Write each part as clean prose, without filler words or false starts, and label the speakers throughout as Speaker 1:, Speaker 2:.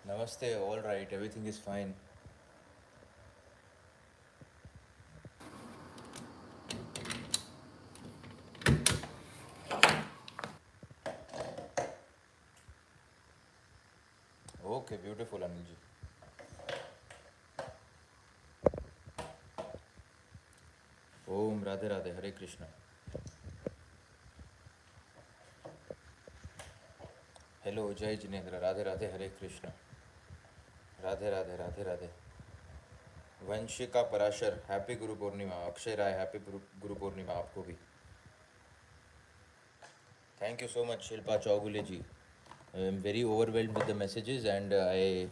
Speaker 1: Namaste, all right, everything is fine. Okay, beautiful, Anilji. Om Radhe Radhe, Hare Krishna. Hello, Jai Jinendra, Radhe Radhe, Hare Krishna. Radhe Radhe, Radhe Radhe. Vanshika Parashar, happy Guru Purnima. Akshay Rai, happy Guru पूर्णिमा आपको भी. Thank you so much, Shilpa Chaugule ji. I am very overwhelmed with the messages, and I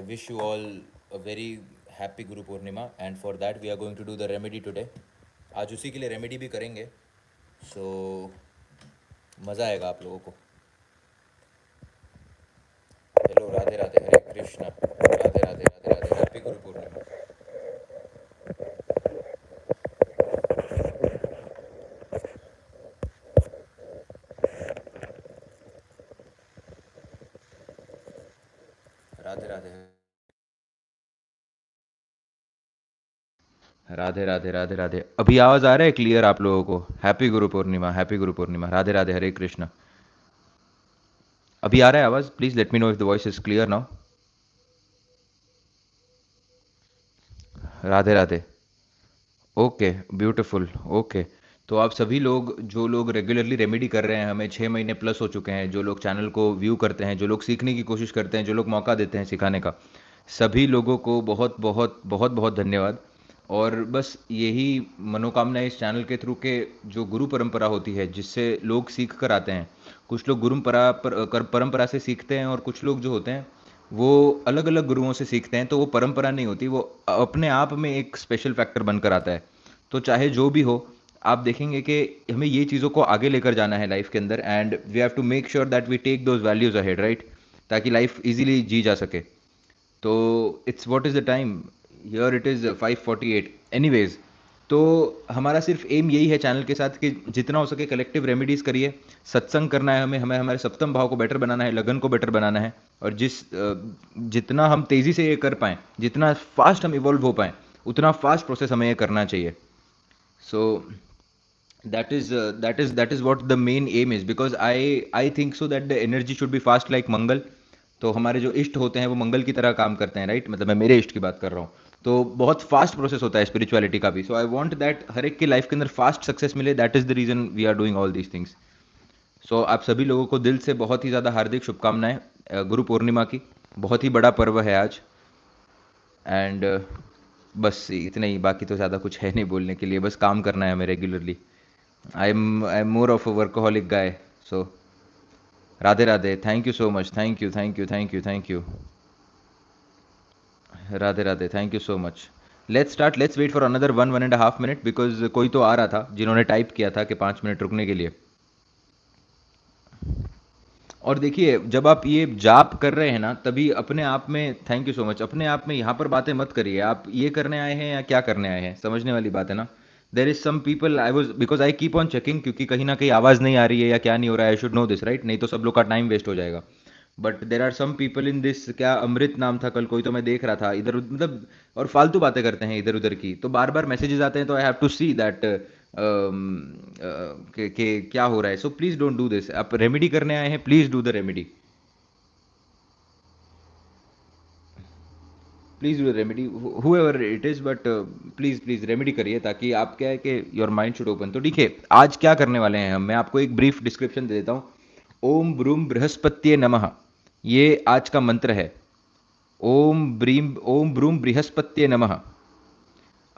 Speaker 1: wish you all a very happy Guru Purnima. And for that, we are going to do the remedy today. आज उसी के लिए remedy भी करेंगे. सो मज़ा आएगा आप लोगों को. हेलो, राधे राधे, हरे कृष्णा. राधे राधे, राधे राधे, हैप्पी गुरु पूर्णिमा. राधे राधे, राधे राधे, राधे राधे. अभी आवाज़ आ रहा है क्लियर आप लोगों को? हैप्पी गुरु पूर्णिमा, हैप्पी गुरु पूर्णिमा. राधे राधे, हरे कृष्णा. अभी आ रहा है आवाज़? Please let me know if the voice is clear now. Radhe Radhe. Okay, beautiful. Okay, तो आप सभी लोग जो लोग रेगुलरली रेमेडी कर रहे हैं, हमें 6 महीने प्लस हो चुके हैं, जो लोग चैनल को व्यू करते हैं, जो लोग सीखने की कोशिश करते हैं, जो लोग मौका देते हैं सिखाने का, सभी लोगों को बहुत बहुत बहुत बहुत धन्यवाद. और बस यही मनोकामना है इस चैनल के थ्रू के जो गुरु परंपरा होती है जिससे लोग सीख कर आते हैं. कुछ लोग परंपरा से सीखते हैं, और कुछ लोग जो होते हैं वो अलग अलग गुरुओं से सीखते हैं, तो वो परंपरा नहीं होती, वो अपने आप में एक स्पेशल फैक्टर बनकर आता है. तो चाहे जो भी हो, आप देखेंगे कि हमें ये चीज़ों को आगे लेकर जाना है लाइफ के अंदर, and we have to make sure that we take those values ahead, right, ताकि लाइफ इजीली जी जा सके. तो it's what is the time, here it is 5:48. Anyways, तो हमारा सिर्फ एम यही है चैनल के साथ कि जितना हो सके कलेक्टिव रेमेडीज़ करिए. सत्संग करना है हमें, हमारे सप्तम भाव को बेटर बनाना है, लगन को बेटर बनाना है. और जितना हम तेज़ी से ये कर पाएँ, जितना फास्ट हम इवॉल्व हो पाएँ, उतना फास्ट प्रोसेस हमें ये करना चाहिए. So that is what the main aim is, because I think so that the energy should be fast like मंगल. तो हमारे जो इष्ट होते हैं वो मंगल की तरह काम करते हैं, राइट, मतलब मैं मेरे इष्ट की बात कर रहा हूँ. तो बहुत फास्ट प्रोसेस होता है स्पिरिचुअलिटी का भी. सो आई वांट दैट हर एक की लाइफ के अंदर फास्ट सक्सेस मिले. That is the reason we are doing all these things. So आप सभी लोगों को दिल से बहुत ही ज़्यादा हार्दिक शुभकामनाएं गुरु पूर्णिमा की. बहुत ही बड़ा पर्व है आज. एंड बस इतना ही, बाकी तो ज़्यादा कुछ है नहीं बोलने के लिए. बस काम करना है हमें regularly. I am more of a workaholic guy. So Radhe Radhe. Thank you so much. Thank you, thank you, thank you, thank you. Radhe Radhe. Thank you so much. Let's start. Let's wait for another 1.5 minute, because कोई तो आ रहा था जिन्होंने type किया था कि 5 minute रुकने के लिए. और देखिए, जब आप ये जाप कर रहे हैं ना, तभी अपने आप में, थैंक यू सो मच, अपने आप में यहाँ पर बातें मत करिए. आप ये करने आए हैं या क्या करने आए हैं, समझने वाली बात है ना. There is some people, I was, because I keep on checking, क्योंकि कहीं ना कहीं आवाज़ नहीं आ रही है या क्या नहीं हो रहा है. I should know this, right, नहीं तो सब लोग का टाइम वेस्ट हो जाएगा. But there are some people in this, क्या अमृत नाम था कल कोई, तो मैं देख रहा था इधर मतलब, और फालतू बातें करते हैं इधर उधर की, तो बार बार मैसेजेस आते हैं, तो I have to see that कि क्या हो रहा है. So please don't do this. आप रेमेडी करने आए हैं, please do the remedy. Please do remedy, however it is, but please please remedy करिए, ताकि आप क्या है कि योर माइंड शुड ओपन. तो देखिए, आज क्या करने वाले हैं हम, मैं आपको एक ब्रीफ डिस्क्रिप्शन दे देता हूँ. ओम ब्रूम बृहस्पत्ये नमः, ये आज का मंत्र है. ओम ब्रूम बृहस्पत्ये नमः.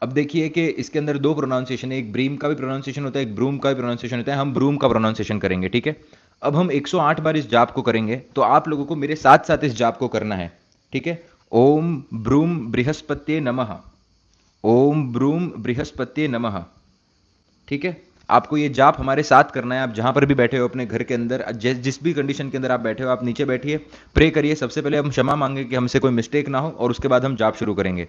Speaker 1: अब देखिए कि इसके अंदर दो प्रोनाउंसिएशन है, एक ब्रीम का भी प्रोनाउंसिएशन होता है, एक ब्रूम का भी प्रोनाउंसिएशन होता है. हम ब्रूम का प्रोनाउंसिएशन करेंगे, ठीक है. अब हम 108 बार इस जाप को करेंगे, तो आप लोगों को मेरे साथ साथ इस जाप को करना है, ठीक है. ओम ब्रूम बृहस्पत्ये नमः. ओम ब्रूम बृहस्पत्ये नमः. ठीक है. आपको ये जाप हमारे साथ करना है. आप जहां पर भी बैठे हो अपने घर के अंदर, जिस भी कंडीशन के अंदर आप बैठे हो, आप नीचे बैठिए, प्रे करिए. सबसे पहले हम क्षमा मांगे कि हमसे कोई मिस्टेक ना हो, और उसके बाद हम जाप शुरू करेंगे.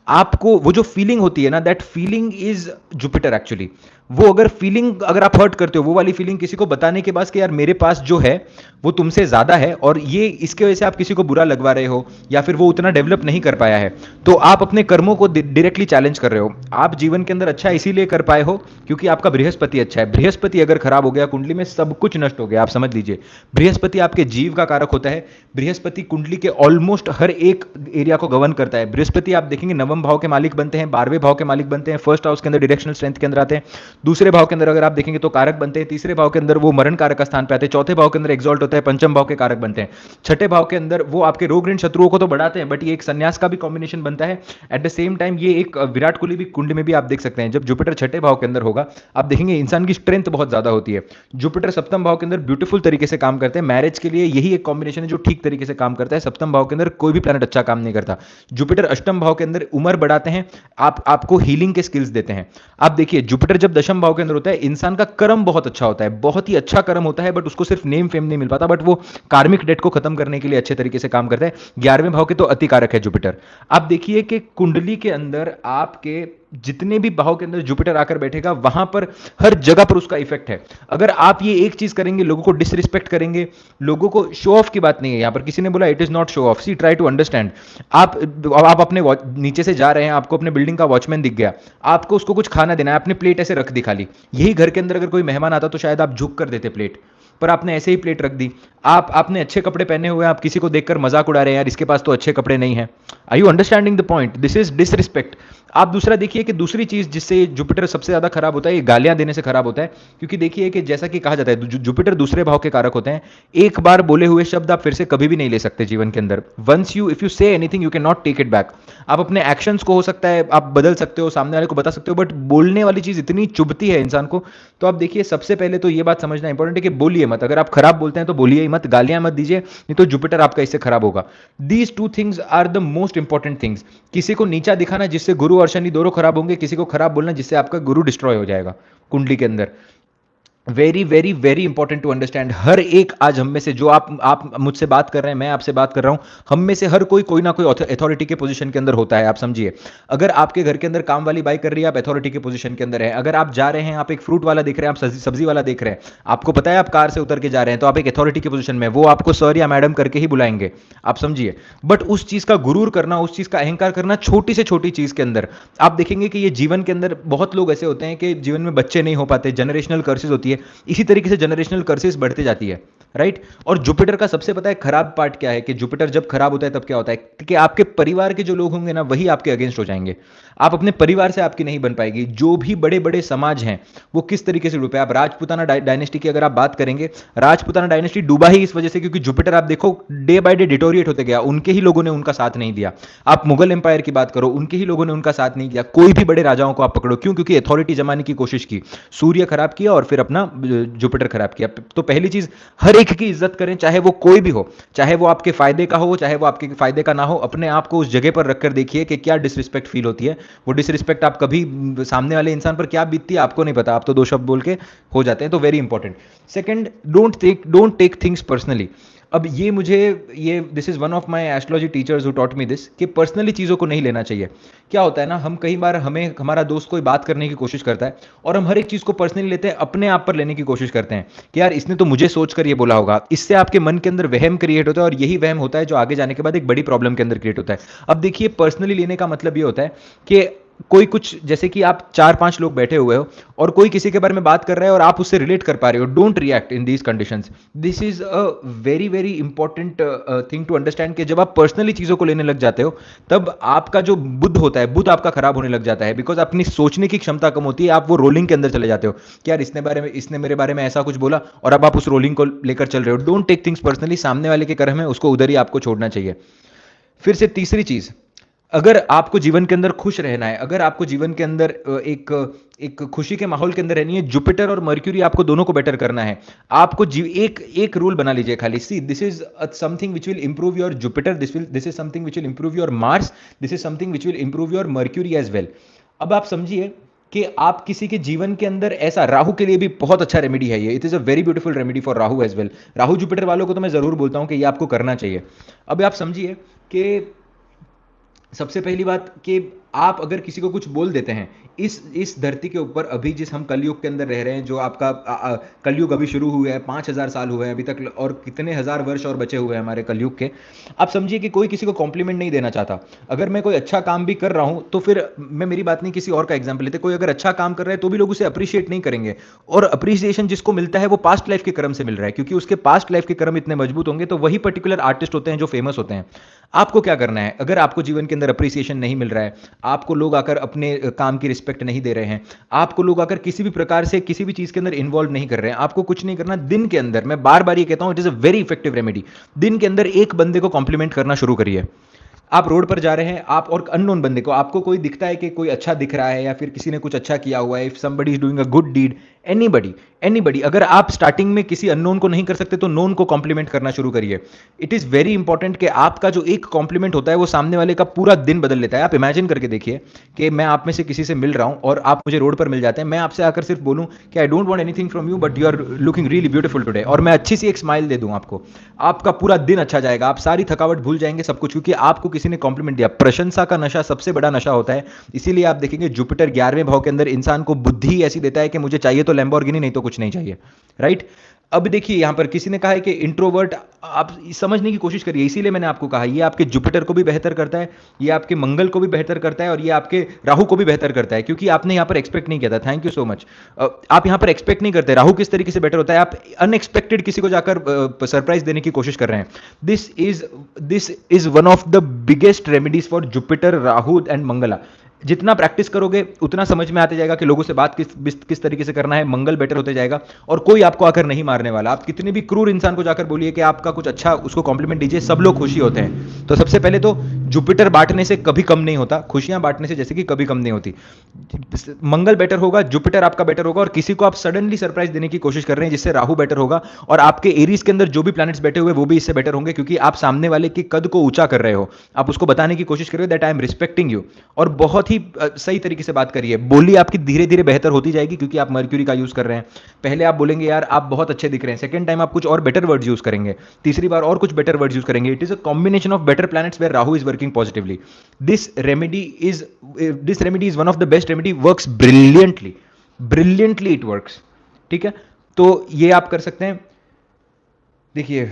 Speaker 1: आपको वो जो फीलिंग होती है ना, that feeling is Jupiter actually. वो अगर फीलिंग अगर आप हर्ट करते हो, वो वाली फीलिंग किसी को बताने के बाद कि यार मेरे पास जो है वो तुमसे ज्यादा है, और ये इसके वजह से आप किसी को बुरा लगवा रहे हो, या फिर वो उतना डेवलप नहीं कर पाया है, तो आप अपने कर्मों को डायरेक्टली चैलेंज कर रहे हो। आप जीवन के अंदर अच्छा इसीलिए कर पाए हो क्योंकि आपका बृहस्पति अच्छा है। बृहस्पति अगर खराब हो गया कुंडली में, सब कुछ नष्ट हो गया, आप समझ लीजिए। बृहस्पति आपके जीव का कारक होता है। बृहस्पति कुंडली के ऑलमोस्ट हर एक एरिया को गवर्न करता है। बृहस्पति आप देखेंगे नवम भाव के मालिक बनते हैं, 12वें भाव के मालिक बनते हैं, फर्स्ट हाउस के अंदर डायरेक्शनल स्ट्रेंथ के अंदर आते हैं, दूसरे भाव के अंदर अगर आप देखेंगे तो कारक बनते हैं, तीसरे भाव के अंदर वो मरण कारक का स्थान पे आते हैं, चौथे भाव के अंदर एक्सॉल्ट होता है, पंचम भाव के कारक बनते हैं, छठे भाव के अंदर वो आपके रोग ऋण शत्रुओं को तो बढ़ाते हैं, बट ये एक संन्यास का भी कॉम्बिनेशन बनता है। एट द सेम टाइम ये एक विराट कोहली भी कुंड में भी आप देख सकते हैं, जब जुपिटर छठे भाव के अंदर होगा आप देखेंगे इंसान की स्ट्रेंथ बहुत ज्यादा होती है। जुपिटर सप्तम भाव के अंदर ब्यूटीफुल तरीके से काम करते हैं। मैरिज के लिए यही एक कॉम्बिनेशन है जो ठीक तरीके से काम करता है। सप्तम भाव के अंदर कोई भी प्लैनेट अच्छा काम नहीं करता। जुपिटर अष्टम भाव के अंदर उम्र बढ़ाते हैं, आपको हीलिंग के स्किल्स देते हैं। आप देखिए जुपिटर जब दशम भाव के अंदर होता है, इंसान का कर्म बहुत अच्छा होता है, बहुत ही अच्छा कर्म होता है, बट उसको सिर्फ नेम फेम नहीं मिल पाता, बट वो कार्मिक डेट को खत्म करने के लिए अच्छे तरीके से काम करता है। 11वें भाव के तो अति कारक है जुपिटर। आप देखिए कि कुंडली के अंदर आपके जितने भी भाव के अंदर जुपिटर आकर बैठेगा वहां पर हर जगह पर उसका इफेक्ट है। अगर आप ये एक चीज करेंगे, लोगों को डिसरिस्पेक्ट करेंगे, लोगों को शो ऑफ की बात नहीं है यहां पर, किसी ने बोला it is not show off, see try to understand. आप अपने नीचे से जा रहे हैं, आपको अपने बिल्डिंग का वॉचमैन दिख गया, आपको उसको कुछ खाना देना है, आपने प्लेट ऐसे रख दी खाली। यही घर के अंदर अगर कोई मेहमान आता तो शायद आप झुक कर देते प्लेट, पर आपने ऐसे ही प्लेट रख दी। आपने अच्छे कपड़े पहने हुए हैं, आप किसी को देखकर मजाक उड़ा रहे हैं, यार इसके पास तो अच्छे कपड़े नहीं है। Are you understanding the point? This is disrespect. आप दूसरा देखिए कि दूसरी चीज जिससे जुपिटर सबसे ज्यादा खराब होता है, ये गालियां देने से खराब होता है। क्योंकि देखिए कि जैसा कि कहा जाता है जुपिटर दूसरे भाव के कारक होते हैं। एक बार बोले हुए शब्द आप फिर से कभी भी नहीं ले सकते जीवन के अंदर। Once you if you say anything you can not take it back. आप अपने एक्शंस को हो सकता है आप बदल सकते हो, सामने वाले को बता सकते हो, बट बोलने वाली चीज इतनी चुभती है इंसान को। तो आप देखिए सबसे पहले तो ये बात समझना इंपॉर्टेंट है कि बोलिए मत। अगर आप खराब बोलते हैं तो बोलिए ही मत, गालियां मत दीजिए, नहीं तो जुपिटर आपका इससे खराब होगा। These two things are the most important things. किसी को नीचा दिखाना जिससे गुरु और शनि दोनों खराब होंगे, किसी को खराब बोलना जिससे आपका गुरु डिस्ट्रॉय हो जाएगा कुंडली के अंदर। Very very very important to understand. हर एक आज हम में से जो आप मुझसे बात कर रहे हैं, मैं आपसे बात कर रहा हूं, हम में से हर कोई ना कोई अथॉरिटी के पोजीशन के अंदर होता है। आप समझिए, अगर आपके घर के अंदर काम वाली बाई कर रही है, आप अथॉरिटी के पोजीशन के अंदर है। अगर आप जा रहे हैं, आप एक फ्रूट वाला देख रहे हैं, आप सब्जी वाला देख रहे हैं, आपको पता है आप कार से उतर के जा रहे हैं, तो आप एक अथॉरिटी के पोजीशन में, वो आपको सर या मैडम करके ही बुलाएंगे। आप समझिए, बट उस चीज का गुरूर करना, उस चीज का अहंकार करना छोटी से छोटी चीज के अंदर, आप देखेंगे कि ये जीवन के अंदर बहुत लोग ऐसे होते हैं कि जीवन में बच्चे नहीं हो पाते, जनरेशनल कर्सेस होती है, इसी तरीके से जनरेशनल कर्सेस बढ़ती जाती है, राइट। और जुपिटर का सबसे पता है खराब पार्ट क्या है, कि जुपिटर जब खराब होता है तब क्या होता है कि आपके परिवार के जो लोग होंगे ना, वही आपके अगेंस्ट हो जाएंगे। आप अपने परिवार से आपकी नहीं बन पाएगी। जो भी बड़े बड़े समाज हैं वो किस तरीके से डूबे, आप राजपूताना डायनेस्टी की अगर आप बात करेंगे, राजपूताना डायनेस्टी डूबा ही इस वजह से क्योंकि जुपिटर आप देखो डे बाय डे डिटोरिएट होते गया, उनके ही लोगों ने उनका साथ नहीं दिया। आप मुगल एंपायर की बात करो, उनके ही लोगों ने उनका साथ नहीं दिया। कोई भी बड़े राजाओं को आप पकड़ो, क्यों? क्योंकि अथॉरिटी जमाने की कोशिश की, सूर्य खराब किया और फिर अपना जुपिटर खराब किया। तो पहली चीज, हर एक की इज्जत करें, चाहे वो कोई भी हो, चाहे वो आपके फायदे का हो, चाहे वो आपके फायदे का ना हो। अपने आप को उस जगह पर रखकर देखिए कि क्या डिसरिस्पेक्ट फील होती है। वो डिसरिस्पेक्ट आप कभी सामने वाले इंसान पर क्या बीतती है आपको नहीं पता, आप तो दो शब्द बोल के हो जाते हैं। तो very important. Second, don't take things personally. अब ये this is one of my astrology teachers who taught me this, कि पर्सनली चीज़ों को नहीं लेना चाहिए। क्या होता है ना, हम कई बार हमारा दोस्त कोई बात करने की कोशिश करता है और हम हर एक चीज़ को पर्सनली लेते हैं, अपने आप पर लेने की कोशिश करते हैं कि यार इसने तो मुझे सोच कर ये बोला होगा। इससे आपके मन के अंदर वहम क्रिएट होता है, और यही वहम होता है जो आगे जाने के बाद एक बड़ी प्रॉब्लम के अंदर क्रिएट होता है। अब देखिए, पर्सनली लेने का मतलब ये होता है कि कोई कुछ, जैसे कि आप 4-5 लोग बैठे हुए हो और कोई किसी के बारे में बात कर रहा है और आप उससे रिलेट कर पा रहे हो, don't react in these conditions. This is a very very important thing to understand कि जब आप पर्सनली चीजों को लेने लग जाते हो, तब आपका जो बुद्ध होता है, बुद्ध आपका खराब होने लग जाता है, बिकॉज अपनी सोचने की क्षमता कम होती है। आप वो रोलिंग के अंदर चले जाते हो कि यार इसने मेरे बारे में ऐसा कुछ बोला, और अब आप उस रोलिंग को लेकर चल रहे हो। Don't take things personally. सामने वाले के कर्म है, उसको उधर ही आपको छोड़ना चाहिए। फिर से तीसरी चीज, अगर आपको जीवन के अंदर खुश रहना है, अगर आपको जीवन के अंदर एक खुशी के माहौल के अंदर रहनी है, जुपिटर और मर्क्यूरी आपको दोनों को बेटर करना है। आपको एक रूल बना लीजिए खाली, see this is something which will improve your Jupiter, this is something which will improve your Mars, this is something which will improve your Mercury as well. अब आप समझिए कि आप किसी के जीवन के अंदर ऐसा, राहु के लिए भी बहुत अच्छा रेमेडी है ये, it is a very beautiful remedy for Rahu as well. Rahu Jupiter वालों को तो मैं जरूर बोलता हूं कि ये आपको करना चाहिए। अब आप समझिए कि सबसे पहली बात कि आप अगर किसी को कुछ बोल देते हैं, इस धरती के ऊपर अभी जिस हम कलयुग के अंदर रह रहे हैं, जो आपका कलयुग अभी शुरू हुआ है, 5000 साल हुए हैं अभी तक, और कितने हजार वर्ष और बचे हुए हैं हमारे कलयुग के। आप समझिए कि कोई किसी को कॉम्प्लीमेंट नहीं देना चाहता। अगर मैं कोई अच्छा काम भी कर रहा हूं तो फिर मैं, मेरी बात नहीं, किसी और का एग्जाम्पल लेते, कोई अगर अच्छा काम कर रहा है तो भी लोग उसे अप्रिशिएट नहीं करेंगे। और अप्रिसिएशन जिसको मिलता है वो पास्ट लाइफ के कर्म से मिल रहा है, क्योंकि उसके पास्ट लाइफ के कर्म इतने मजबूत होंगे, तो वही पर्टिकुलर आर्टिस्ट होते हैं जो फेमस होते हैं। आपको क्या करना है, अगर आपको जीवन के अंदर अप्रिसिएशन नहीं मिल रहा है, आपको लोग आकर अपने काम की रिस्पेक्ट नहीं दे रहे हैं, आपको लोग आकर किसी भी प्रकार से किसी भी चीज के अंदर इन्वॉल्व नहीं कर रहे हैं, आपको कुछ नहीं करना। दिन के अंदर, मैं बार बार ये कहता हूं, it is a very effective remedy. दिन के अंदर एक बंदे को कॉम्प्लीमेंट करना शुरू करिए। आप रोड पर जा रहे हैं, आप और अननोन बंदे को, आपको कोई दिखता है कि कोई अच्छा दिख रहा है या फिर किसी ने कुछ अच्छा किया हुआ है, if somebody is doing a good deed, anybody, anybody, अगर आप स्टार्टिंग में किसी अननोन को नहीं कर सकते तो नोन को कॉम्प्लीमेंट करना शुरू करिए। इट इज वेरी इंपॉर्टेंट कि आपका जो एक कॉम्प्लीमेंट होता है वो सामने वाले का पूरा दिन बदल लेता है। आप इमेजिन करके देखिए कि मैं आप में से किसी से मिल रहा हूं और आप मुझे रोड पर मिल जाते हैं, मैं आपसे आकर सिर्फ बोलूं कि I don't want anything from you but you are looking really beautiful today, और मैं अच्छी सी एक स्माइल दे दूं आपको, आपका पूरा दिन अच्छा जाएगा, आप सारी थकावट भूल जाएंगे, सब कुछ, क्योंकि आपको किसी ने कॉम्प्लीमेंट दिया। प्रशंसा का नशा सबसे बड़ा नशा होता है। इसीलिए आप देखेंगे जुपिटर 11वें भाव के अंदर इंसान को बुद्धि ऐसी देता है कि मुझे चाहिए तो लैम्बोर्गिनी, नहीं तो कुछ नहीं चाहिए, राइट। अब देखिए यहां पर किसी ने कहा है कि इंट्रोवर्ट, आप समझने की कोशिश करिए, इसीलिए मैंने आपको कहा ये आपके जुपिटर को भी बेहतर करता है, ये आपके मंगल को भी बेहतर करता है, और ये आपके राहु को भी बेहतर करता है, क्योंकि आपने यहां पर एक्सपेक्ट नहीं किया था। Thank you so much. आप यहां पर एक्सपेक्ट नहीं करते राहु किस तरीके से बेटर होता है, आप अनएक्सपेक्टेड किसी को जाकर सरप्राइज देने की कोशिश कर रहे हैं। This is one of the biggest remedies for Jupiter, Rahu and Mangala. जितना प्रैक्टिस करोगे उतना समझ में आते जाएगा कि लोगों से बात किस तरीके से करना है, मंगल बेटर होते जाएगा, और कोई आपको आकर नहीं मारने वाला। आप कितने भी क्रूर इंसान को जाकर बोलिए कि आपका कुछ अच्छा, उसको कॉम्प्लीमेंट दीजिए, सब लोग खुशी होते हैं। तो सबसे पहले तो जुपिटर बांटने से कभी कम नहीं होता, खुशियां बांटने से जैसे कि कभी कम नहीं होती। मंगल बेटर होगा, जुपिटर आपका बेटर होगा, और किसी को आप सडनली सरप्राइज देने की कोशिश कर रहे हैं जिससे राहु बेटर होगा, और आपके एरीज के अंदर जो भी प्लैनेट्स बैठे हुए वो भी इससे बेटर होंगे, क्योंकि आप सामने वाले के कद को ऊंचा कर रहे हो, आप उसको बताने की कोशिश कर रहे हो that I am respecting you. और बहुत ही सही तरीके से बात करिए, बोली आपकी धीरे धीरे बेहतर होती जाएगी, क्योंकि आप मर्क्यूरी का यूज कर रहे हैं। पहले आप बोलेंगे यार आप बहुत अच्छे दिख रहे हैं, सेकंड टाइम आप कुछ और बेटर वर्ड्स यूज करेंगे, तीसरी बार और कुछ बेटर वर्ड्स यूज करेंगे। It is a combination of better planets where Rahu is working positively. This remedy is this remedy is one of the best remedy, works brilliantly, brilliantly it works. ठीक है, तो ये आप कर सकते हैं। देखिए,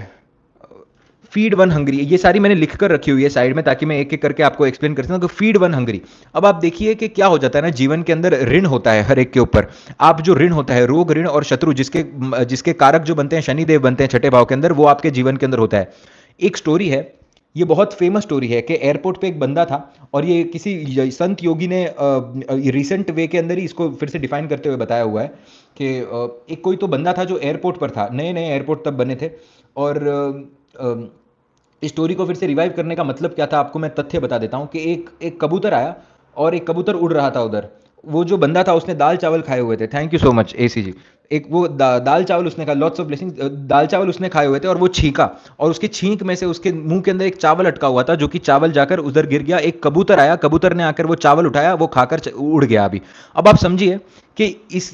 Speaker 1: फीड वन हंग्री, ये सारी मैंने लिख कर रखी हुई है साइड में, ताकि मैं एक एक करके आपको एक्सप्लेन कर सकूं। फीड वन हंग्री, अब आप देखिए कि क्या हो जाता है ना, जीवन के अंदर ऋण होता है हर एक के ऊपर। आप जो ऋण होता है, रोग, ऋण और शत्रु, जिसके जिसके कारक जो बनते हैं, शनिदेव बनते हैं छठे भाव के अंदर, वो आपके जीवन के अंदर होता है। एक स्टोरी है, ये बहुत फेमस स्टोरी है, कि एयरपोर्ट पे एक बंदा था, और ये किसी संत योगी ने रिसेंट वे के अंदर ही इसको फिर से डिफाइन करते हुए बताया हुआ है कि एक कोई तो बंदा था जो एयरपोर्ट पर था, नए नए एयरपोर्ट तब बने थे, और इस स्टोरी को फिर से रिवाइव करने का मतलब क्या था, आपको मैं तथ्य बता देता हूं कि एक कबूतर आया, और एक कबूतर उड़ रहा था उधर। वो जो बंदा था उसने दाल चावल खाए हुए थे, थैंक यू सो मच एसी जी। एक वो दाल चावल उसने खाया, लॉट्स ऑफ ब्लेसिंग्स, दाल चावल उसने खाए हुए थे, और वो छींका, और उसके छींक में से उसके मुंह के अंदर एक चावल अटका हुआ था, जो कि चावल जाकर उधर गिर गया। एक कबूतर आया, कबूतर ने आकर वो चावल उठाया, वो खाकर उड़ गया अभी। अब आप समझिए कि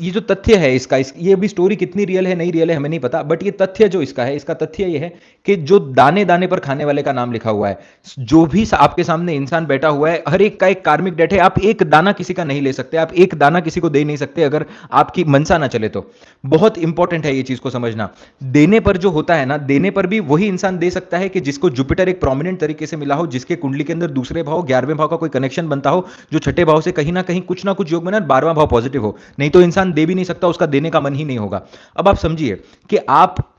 Speaker 1: ये जो तथ्य है इसका, ये भी स्टोरी कितनी रियल है नहीं रियल है हमें नहीं पता, बट ये तथ्य जो इसका है, इसका तथ्य ये है कि जो दाने दाने पर खाने वाले का नाम लिखा हुआ है, जो भी आपके सामने इंसान बैठा हुआ है, हर एक का एक कार्मिक डेट है। आप एक दाना किसी का नहीं ले सकते, आप एक दाना किसी को दे नहीं सकते अगर आपकी मनसा ना चले तो। बहुत इंपॉर्टेंट है ये चीज को समझना। देने पर जो होता है ना, देने पर भी वही इंसान दे सकता है कि जिसको जुपिटर एक प्रोमिनेंट तरीके से मिला हो, जिसके कुंडली के अंदर दूसरे भाव 11वें भाव का कोई कनेक्शन बनता हो, जो छठे भाव से कहीं ना कहीं कुछ ना कुछ योग बना, 12वां भाव पॉजिटिव हो, नहीं तो इंसान दे भी नहीं सकता, उसका देने का मन ही नहीं होगा। अब आप समझिए कि आप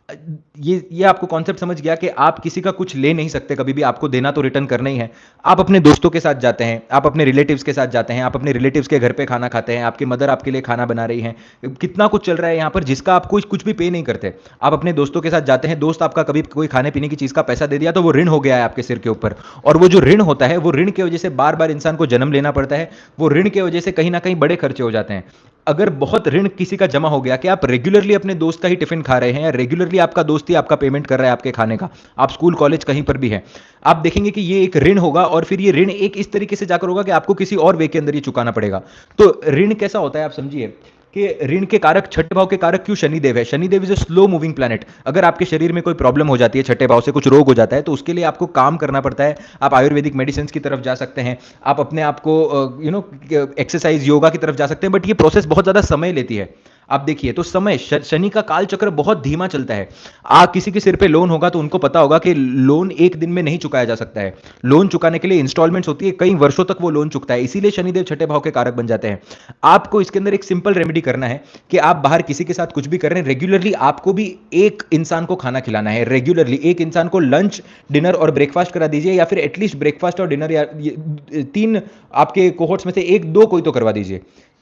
Speaker 1: ये आपको कॉन्सेप्ट समझ गया कि आप किसी का कुछ ले नहीं सकते कभी भी, आपको देना तो रिटर्न करना ही है। आप अपने दोस्तों के साथ जाते हैं, आप अपने रिलेटिव्स के साथ जाते हैं, आप अपने रिलेटिव्स के घर पे खाना खाते हैं, आपकी मदर आपके लिए खाना बना रही है, कितना कुछ चल रहा है यहाँ पर जिसका आप कुछ भी पे नहीं करते। आप अपने दोस्तों के साथ जाते हैं, दोस्त आपका कभी कोई खाने पीने की चीज का पैसा दे दिया तो वो ऋण हो गया है आपके सिर के ऊपर, और वो जो ऋण होता है, वो ऋण की वजह से बार बार इंसान को जन्म लेना पड़ता है, वो ऋण की वजह से कहीं ना कहीं बड़े खर्चे हो जाते हैं। अगर बहुत ऋण किसी का जमा हो गया कि आप रेगुलरली अपने दोस्त का ही टिफिन खा रहे हैं, या रेगुलरली आपका दोस्त ही आपका पेमेंट कर रहा है आपके खाने का, आप स्कूल कॉलेज कहीं पर भी है, आप देखेंगे कि ये एक ऋण होगा, और फिर ये ऋण एक इस तरीके से जाकर होगा कि आपको किसी और वे के अंदर ये चुकाना पड़ेगा। तो ऋण कैसा होता है आप समझिए कि ऋण के कारक, छठे भाव के कारक क्यों शनिदेव है। Shanidev is a slow moving planet. अगर आपके शरीर में कोई प्रॉब्लम हो जाती है, छठे भाव से कुछ रोग हो जाता है, तो उसके लिए आपको काम करना पड़ता है। आप आयुर्वेदिक मेडिसिन की तरफ जा सकते हैं, आप अपने आप को एक्सरसाइज, योगा की तरफ जा सकते हैं, बट ये प्रोसेस बहुत ज़्यादा समय लेती है। आप देखिए तो समय, शनि का काल चक्र बहुत धीमा चलता है। किसी के सिर पे लोन होगा तो उनको पता होगा कि लोन एक दिन में नहीं चुकाया जा सकता है। लोन चुकाने के लिए इंस्टॉलमेंट्स होती है, कई वर्षों तक वो लोन चुकता है, इसीलिए शनिदेव छठे भाव के कारक बन जाते हैं। आपको इसके अंदर एक सिंपल रेमेडी करना है कि आप बाहर किसी के साथ कुछ भी कर रहे हैं, रेगुलरली आपको भी एक इंसान को खाना खिलाना है। रेगुलरली एक इंसान को लंच, डिनर और ब्रेकफास्ट करा दीजिए, या फिर एटलीस्ट ब्रेकफास्ट और डिनर, या तीन आपके कोहोर्ट्स में से एक दो कोई तो करवा दीजिए।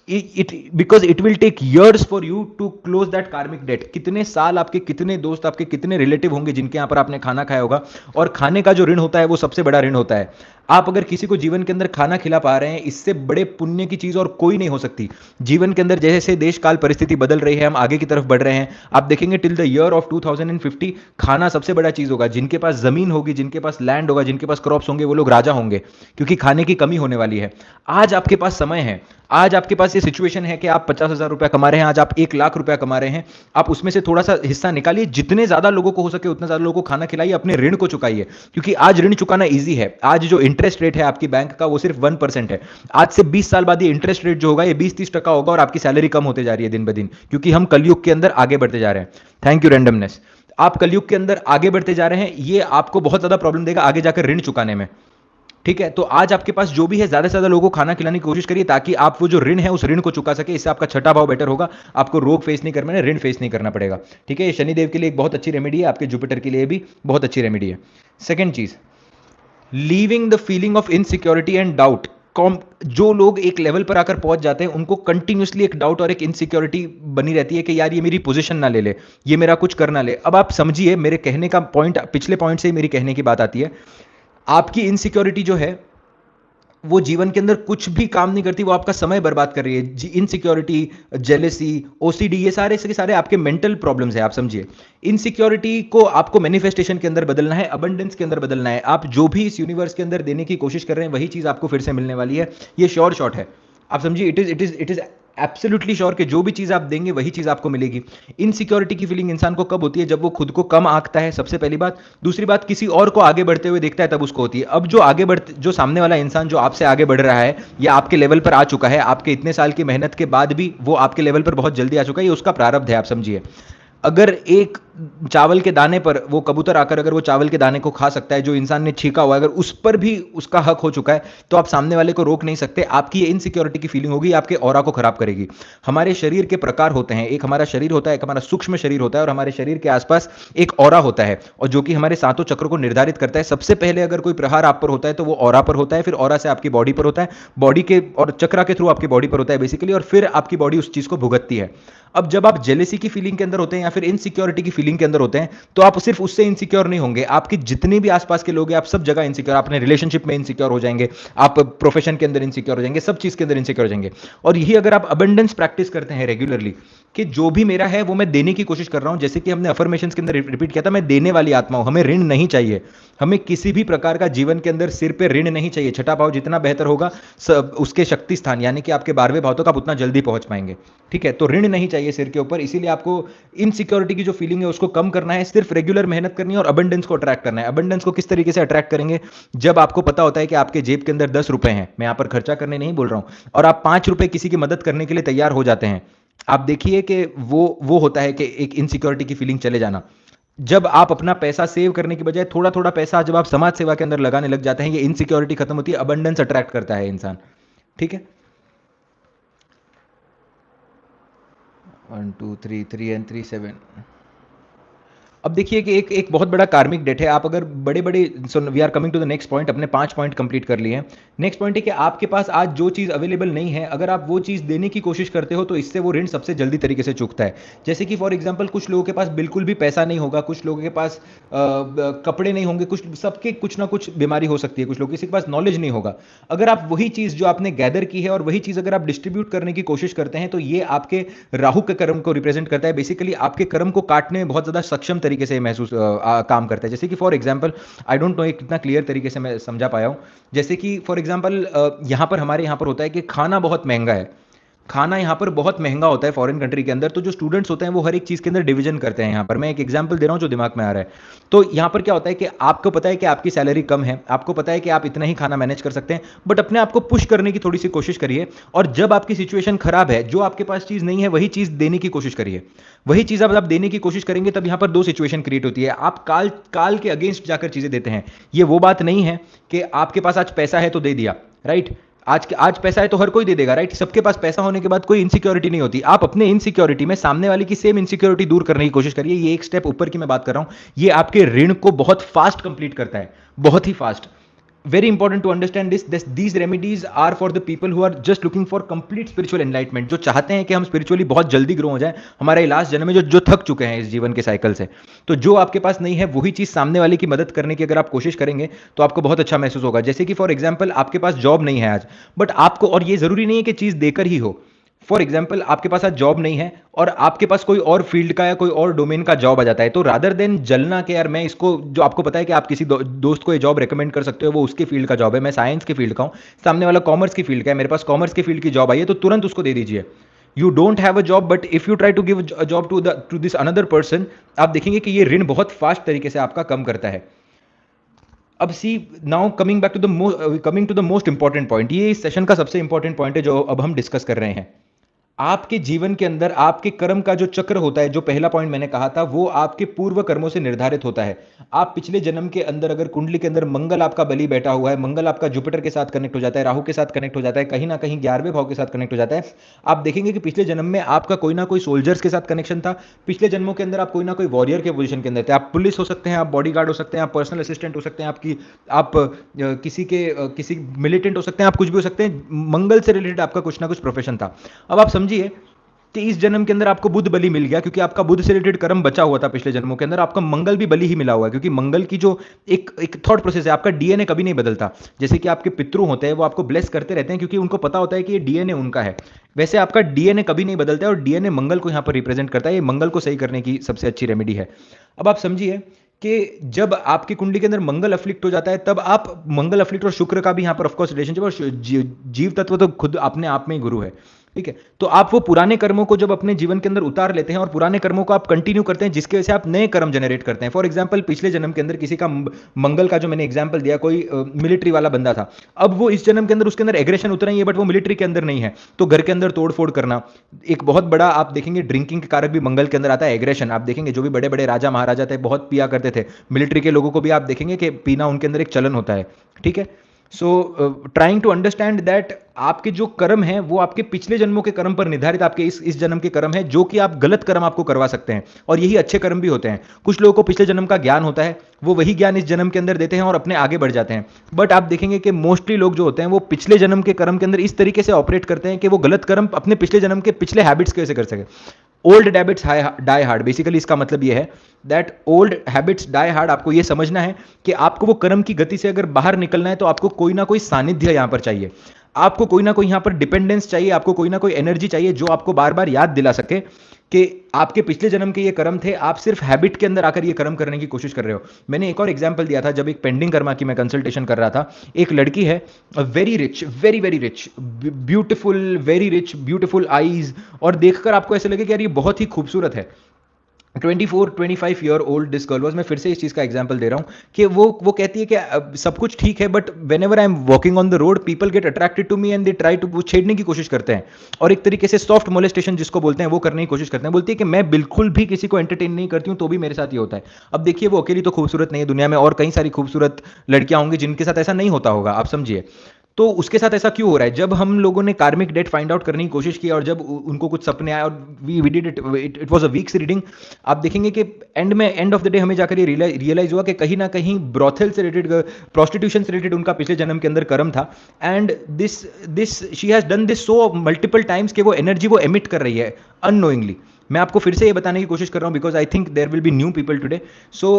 Speaker 1: Because it will take years for you to close that karmic debt. कितने साल आपके, कितने दोस्त आपके, कितने रिलेटिव होंगे जिनके यहां पर आपने खाना खाया होगा। और खाने का जो ऋण होता है वो सबसे बड़ा ऋण होता है। आप अगर किसी को जीवन के अंदर खाना खिला पा रहे हैं, इससे बड़े पुण्य की चीज और कोई नहीं हो सकती। जीवन के अंदर जैसे देश काल परिस्थिति बदल रही है, हम आगे की तरफ बढ़ रहे हैं, आप देखेंगे टिल द ईयर ऑफ 2050 खाना सबसे बड़ा चीज होगा। जिनके पास जमीन होगी, जिनके पास लैंड होगा, जिनके पास क्रॉप्स होंगे, वो लोग राजा होंगे, क्योंकि खाने की कमी होने वाली है। आज आपके पास समय है, आज आपके पास ये सिचुएशन है कि आप 50,000 रुपया कमा रहे हैं, आज आप 1 लाख रुपया कमा रहे हैं। आप उसमें से थोड़ा सा हिस्सा निकालिए, जितने ज्यादा लोगों को हो सके उतने ज्यादा लोगों को खाना खिलाइए, अपने ऋण को चुकाइए। क्योंकि आज ऋण चुकाना ईजी है। आज जो इंटरेस्ट रेट है आपकी बैंक का वो सिर्फ 1% है। आज से 20 साल बाद ये इंटरेस्ट रेट जो होगा ये 20-30% होगा, और आपकी सैलरी कम होते जा रही है दिन ब दिन, क्योंकि हम कलयुग के अंदर आगे बढ़ते जा रहे हैं। Thank you randomness. आप कलयुग के अंदर आगे बढ़ते जा रहे हैं, ये आपको बहुत ज्यादा प्रॉब्लम देगा आगे जाकर ऋण चुकाने में। ठीक है, तो आज आपके पास जो भी है ज्यादा से ज्यादा लोगों को खाना खिलाने की कोशिश करिए, ताकि आप वो जो ऋण है उस ऋण को चुका सके। इससे आपका छठा भाव बेटर होगा, आपको रोग फेस नहीं करना, ऋण फेस नहीं करना पड़ेगा। ठीक है, ये शनिदेव के लिए एक बहुत अच्छी रेमेडी है, आपके जुपिटर के लिए भी बहुत अच्छी रेमेडी है। सेकेंड चीज, leaving the feeling of insecurity and doubt. जो लोग एक लेवल पर आकर पहुंच जाते हैं, उनको कंटिन्यूसली एक डाउट और एक इनसिक्योरिटी बनी रहती है कि यार ये मेरी पोजीशन ना ले ले, ये मेरा कुछ करना ले। अब आप समझिए, मेरे कहने का पॉइंट, पिछले पॉइंट से ही मेरी कहने की बात आती है। आपकी इनसिक्योरिटी जो है वो जीवन के अंदर कुछ भी काम नहीं करती, वो आपका समय बर्बाद कर रही है। इनसिक्योरिटी, जेलेसी, ओसीडी, ये सारे के सारे आपके मेंटल प्रॉब्लम्स हैं। आप समझिए, इनसिक्योरिटी को आपको मैनिफेस्टेशन के अंदर बदलना है, अबंडेंस के अंदर बदलना है। आप जो भी इस यूनिवर्स के अंदर देने की कोशिश कर रहे हैं, वही चीज आपको फिर से मिलने वाली है। ये श्योर शॉट है। आप समझिए, इट इज एब्सोल्युटली श्योर कि जो भी चीज आप देंगे वही चीज आपको मिलेगी। इनसिक्योरिटी की फीलिंग इंसान को कब होती है? जब वो खुद को कम आंकता है, सबसे पहली बात। दूसरी बात, किसी और को आगे बढ़ते हुए देखता है, तब उसको होती है। अब जो सामने वाला इंसान जो आपसे आगे बढ़ रहा है, या आपके लेवल पर आ चुका है, आपके इतने साल की मेहनत के बाद भी वो आपके लेवल पर बहुत जल्दी आ चुका है, ये उसका प्रारब्ध है। आप समझिए, अगर एक चावल के दाने पर वो कबूतर आकर अगर वो चावल के दाने को खा सकता है जो इंसान ने छीका हुआ है, अगर उस पर भी उसका हक हो चुका है, तो आप सामने वाले को रोक नहीं सकते। आपकी ये इनसिक्योरिटी की फीलिंग होगी, आपके ऑरा को खराब करेगी। हमारे शरीर के प्रकार होते हैं, एक हमारा शरीर होता है, एक हमारा सूक्ष्म शरीर होता है, और हमारे शरीर के आसपास एक ऑरा होता है, और जो कि हमारे सातों चक्रों को निर्धारित करता है। सबसे पहले अगर कोई प्रहार आप पर होता है तो वो ऑरा पर होता है, फिर ऑरा से आपकी बॉडी पर होता है, बॉडी के और चक्रा के थ्रू आपकी बॉडी पर होता है बेसिकली, और फिर आपकी बॉडी उस चीज को भुगतती है। अब जब आप जेलेसी की फीलिंग के अंदर होते हैं या फिर इनसिक्योरिटी की फीलिंग के अंदर होते हैं, तो आप सिर्फ उससे इनसिक्योर नहीं होंगे, आपके जितने भी आसपास के लोग हैं, आप सब जगह इनसिक्योर, अपने रिलेशनशिप में इनसिक्योर हो जाएंगे, आप प्रोफेशन के अंदर इनसिक्योर हो जाएंगे, सब चीज के अंदर इनसिक्योर हो जाएंगे। और यही अगर आप अबंडेंस प्रैक्टिस करते हैं रेगुलरली, कि जो भी मेरा है वो मैं देने की कोशिश कर रहा हूं, जैसे कि हमने अफर्मेशंस के अंदर रिपीट किया था, मैं देने वाली आत्मा हूं, हमें ऋण नहीं चाहिए, हमें किसी भी प्रकार का जीवन के अंदर सिर पे ऋण नहीं चाहिए। छठा भाव जितना बेहतर होगा, उसके शक्ति स्थान यानी कि आपके 12वें भाव तक आप उतना जल्दी पहुंच पाएंगे। ठीक है, तो ऋण नहीं चाहिए सिर के ऊपर, इसीलिए आपको इनसिक्योरिटी की जो फीलिंग है उसको कम करना है, सिर्फ रेगुलर मेहनत करनी है और अबंडेंस को अट्रैक्ट करना है। अबंडेंस को किस तरीके से अट्रैक्ट करेंगे? जब आपको पता होता है कि आपके जेब के अंदर 10 रुपए हैं, मैं यहां पर खर्चा करने नहीं बोल रहा हूं, और आप 5 रुपए किसी की मदद करने के लिए तैयार हो जाते हैं। आप देखिए कि वो होता है कि एक इनसिक्योरिटी की फीलिंग चले जाना। जब आप अपना पैसा सेव करने की बजाय थोड़ा थोड़ा पैसा जब आप समाज सेवा के अंदर लगाने लग जाते हैं, ये इनसिक्योरिटी खत्म होती है, अबंडेंस अट्रैक्ट करता है इंसान। ठीक है, 1 2 3 3 and 3 7। अब देखिए कि एक बहुत बड़ा कार्मिक डेट है। आप अगर बड़े बड़े, so we are coming to the next point, अपने 5 पॉइंट कंप्लीट कर लिए हैं। नेक्स्ट पॉइंट है कि आपके पास आज जो चीज़ अवेलेबल नहीं है, अगर आप वो चीज़ देने की कोशिश करते हो तो इससे वो ऋण सबसे जल्दी तरीके से चुकता है। जैसे कि फॉर एग्जाम्पल, कुछ लोगों के पास बिल्कुल भी पैसा नहीं होगा, कुछ लोगों के पास कपड़े नहीं होंगे, कुछ सबके कुछ ना कुछ बीमारी हो सकती है, कुछ लोग किसी के पास नॉलेज नहीं होगा। अगर आप वही चीज़ जो आपने गैदर की है और वही चीज़ अगर आप डिस्ट्रीब्यूट करने की कोशिश करते हैं, तो ये आपके राहु के कर्म को रिप्रेजेंट करता है। बेसिकली आपके कर्म को काटने में बहुत ज़्यादा सक्षम तरीके से महसूस काम करता है। जैसे कि for example, I don't no कितना क्लियर तरीके से मैं समझा पाया हूं। जैसे कि फॉर एग्जांपल, यहां पर हमारे यहां पर होता है कि खाना बहुत महंगा है, खाना यहाँ पर बहुत महंगा होता है फॉरेन कंट्री के अंदर, तो जो स्टूडेंट्स होते हैं वो हर एक चीज़ के अंदर डिवीजन करते हैं। यहाँ पर मैं एक एग्जांपल दे रहा हूँ जो दिमाग में आ रहा है। तो यहाँ पर क्या होता है कि आपको पता है कि आपकी सैलरी कम है, आपको पता है कि आप इतना ही खाना मैनेज कर सकते हैं, बट अपने आप को पुश करने की थोड़ी सी कोशिश करिए। और जब आपकी सिचुएशन खराब है, जो आपके पास चीज़ नहीं है वही चीज़ देने की कोशिश करिए। वही चीज़ अब आप देने की कोशिश करेंगे तब यहाँ पर दो सिचुएशन क्रिएट होती है। आप काल काल के अगेंस्ट जाकर चीज़ें देते हैं। ये वो बात नहीं है कि आपके पास आज पैसा है तो दे दिया, राइट। आज पैसा है तो हर कोई दे देगा, राइट। सबके पास पैसा होने के बाद कोई इनसिक्योरिटी नहीं होती। आप अपने इनसिक्योरिटी में सामने वाले की सेम इनसिक्योरिटी दूर करने की कोशिश करिए। ये एक स्टेप ऊपर की मैं बात कर रहा हूं, ये आपके ऋण को बहुत फास्ट कंप्लीट करता है, बहुत ही fast. very important to understand these remedies are for the people who are just looking for complete spiritual enlightenment, जो चाहते हैं कि हम स्पिरिचुअली बहुत जल्दी ग्रो हो जाए हमारे लास्ट जन्म में, जो थक चुके हैं इस जीवन के साइकिल से। तो जो आपके पास नहीं है वही चीज़ सामने वाले की मदद करने की अगर आप कोशिश करेंगे तो आपको बहुत अच्छा महसूस होगा। जैसे कि फॉर एग्जाम्पल आपके पास जॉब नहीं है आज, बट आपको, और ये ज़रूरी नहीं है कि चीज़ देकर ही हो। फॉर एग्जाम्पल आपके पास आज जॉब नहीं है और आपके पास कोई और फील्ड का या कोई और डोमेन का जॉब आ जाता है, तो रादर देन जलना कि यार मैं इसको, जो आपको पता है कि आप किसी दोस्त को ये जॉब रेकमेंड कर सकते हो, वो उसके फील्ड का जॉब है, मैं साइंस के फील्ड का हूँ, सामने वाला कॉमर्स की फील्ड का है, मेरे पास कॉमर्स के फील्ड की जॉब आई है, तो तुरंत उसको दे दीजिए। You don't have a job, but if you try to give a job to this another person, आप देखेंगे कि ये ऋण बहुत फास्ट तरीके से आपका कम करता है। अब see now coming to the most important point, ये इस सेशन का सबसे इंपॉर्टेंट पॉइंट है जो अब हम डिस्कस कर रहे हैं। आपके जीवन के अंदर आपके कर्म का जो चक्र होता है, जो पहला पॉइंट मैंने कहा था, वो आपके पूर्व कर्मों से निर्धारित होता है। आप पिछले जन्म के अंदर अगर कुंडली के अंदर मंगल आपका बलि बैठा हुआ है, मंगल आपका जुपिटर के साथ कनेक्ट हो जाता है, राहु के साथ कनेक्ट हो जाता है, कहीं ना कहीं 11वें भाव के साथ कनेक्ट हो जाता है, आप देखेंगे कि पिछले जन्म में आपका कोई ना कोई सोल्जर्स के साथ कनेक्शन था। पिछले जन्मों के अंदर आप कोई ना कोई वॉरियर के पोजीशन के अंदर थे। आप पुलिस हो सकते हैं, आप बॉडीगार्ड हो सकते हैं, आप पर्सनल असिस्टेंट हो सकते हैं, किसी मिलिटेंट हो सकते हैं, आप कुछ भी हो सकते हैं। मंगल से रिलेटेड आपका कुछ ना कुछ प्रोफेशन था। अब आप समझिए कि इस जन्म के अंदर आपको बुध बलि मिल गया, क्योंकि आपका बुध से रिलेटेड कर्म बचा हुआ था पिछले जन्मों के अंदर, आपका मंगल भी बलि ही मिला हुआ है, क्योंकि मंगल की जो एक थॉट प्रोसेस है, आपका डीएनए कभी नहीं बदलता। जैसे कि आपके पितृ होते हैं, वो आपको ब्लेस करते रहते हैं क्योंकि उनको पता होता है कि ये डीएनए उनका है। वैसे आपका डीएनए कभी नहीं बदलता है, और डीएनए मंगल को यहाँ पर रिप्रेजेंट करता है। ये मंगल को सही करने की सबसे अच्छी रेमेडी है। अब आप समझिए कि जब आपकी कुंडली के अंदर मंगल अफ्लिक्ट हो जाता है, तब आप, मंगल अफ्लिक्ट और शुक्र का भी यहाँ पर ऑफकोर्स रिलेशनशिप, और जीव तत्व तो खुद अपने आप में ही गुरु है, ठीक है। तो आप वो पुराने कर्मों को जब अपने जीवन के अंदर उतार लेते हैं और पुराने कर्मों को आप कंटिन्यू करते हैं, जिसकी वजह से आप नए कर्म जनरेट करते हैं। फॉर एग्जांपल पिछले जन्म के अंदर किसी का मंगल का जो मैंने एग्जांपल दिया, कोई मिलिट्री वाला बंदा था, अब वो इस जन्म के अंदर उसके अंदर एग्रेशन उतरा ही है, बट वो मिलिट्री के अंदर नहीं है, तो घर के अंदर तोड़फोड़ करना एक बहुत बड़ा, आप देखेंगे ड्रिंकिंग के कारक भी मंगल के अंदर आता है, एग्रेशन। आप देखेंगे जो भी बड़े बड़े राजा महाराजा थे बहुत पिया करते थे, मिलिट्री के लोगों को भी आप देखेंगे कि पीना उनके अंदर एक चलन होता है, ठीक है। So trying to understand that आपके जो कर्म है वो आपके पिछले जन्मों के कर्म पर निर्धारित आपके इस जन्म के कर्म है, जो कि आप गलत कर्म आपको करवा सकते हैं, और यही अच्छे कर्म भी होते हैं। कुछ लोगों को पिछले जन्म का ज्ञान होता है, वो वही ज्ञान इस जन्म के अंदर देते हैं और अपने आगे बढ़ जाते हैं। बट आप देखेंगे कि मोस्टली लोग जो होते हैं वो पिछले जन्म के कर्म के अंदर इस तरीके से ऑपरेट करते हैं कि वो गलत कर्म अपने पिछले जन्म के पिछले हैबिट्स की वजह से कर सके। Old habits die hard, basically इसका मतलब ये है that old habits die hard. आपको ये समझना है कि आपको वो कर्म की गति से अगर बाहर निकलना है तो आपको कोई ना कोई सानिध्य यहां पर चाहिए, आपको कोई ना कोई यहां पर डिपेंडेंस चाहिए, आपको कोई ना कोई एनर्जी चाहिए जो आपको बार बार याद दिला सके कि आपके पिछले जन्म के ये कर्म थे, आप सिर्फ हैबिट के अंदर आकर ये कर्म करने की कोशिश कर रहे हो। मैंने एक और एग्जांपल दिया था जब एक पेंडिंग कर्मा की मैं कंसल्टेशन कर रहा था। एक लड़की है, very rich, very very rich, beautiful, very rich, beautiful eyes, और देखकर आपको ऐसे लगे कि यार ये बहुत ही खूबसूरत है। 24-25 year old this girl was. मैं फिर से इस चीज़ का एग्जांपल दे रहा हूँ कि वो कहती है कि सब कुछ ठीक है, but whenever I am walking on the road people get attracted to me and they try to, वो छेड़ने की कोशिश करते हैं और एक तरीके से सॉफ्ट मोलेस्टेशन जिसको बोलते हैं वो करने की कोशिश करते हैं। बोलती है कि मैं बिल्कुल भी किसी को एंटरटेन नहीं करती हूँ, तो भी मेरे साथ ये होता है। अब देखिए वो अकेली तो खूबसूरत नहीं है, दुनिया में और कई सारी खूबसूरत लड़कियां होंगी जिनके साथ ऐसा नहीं होता होगा, आप समझिए। तो उसके साथ ऐसा क्यों हो रहा है? जब हम लोगों ने कार्मिक डेट फाइंड आउट करने की कोशिश की और जब उनको कुछ सपने आए और we did it was a weeks reading, आप देखेंगे कि एंड ऑफ द डे हमें जाकर ये रियलाइज हुआ कि कहीं ना कहीं ब्रॉथल से रिलेटेड, प्रोस्टिट्यूशन से रिलेटेड उनका पिछले जन्म के अंदर कर्म था। And this she has done this so multiple times कि वो एनर्जी वो एमिट कर रही है अननोइंगली। मैं आपको फिर से ये बताने की कोशिश कर रहा हूँ because I think there will be new people today. So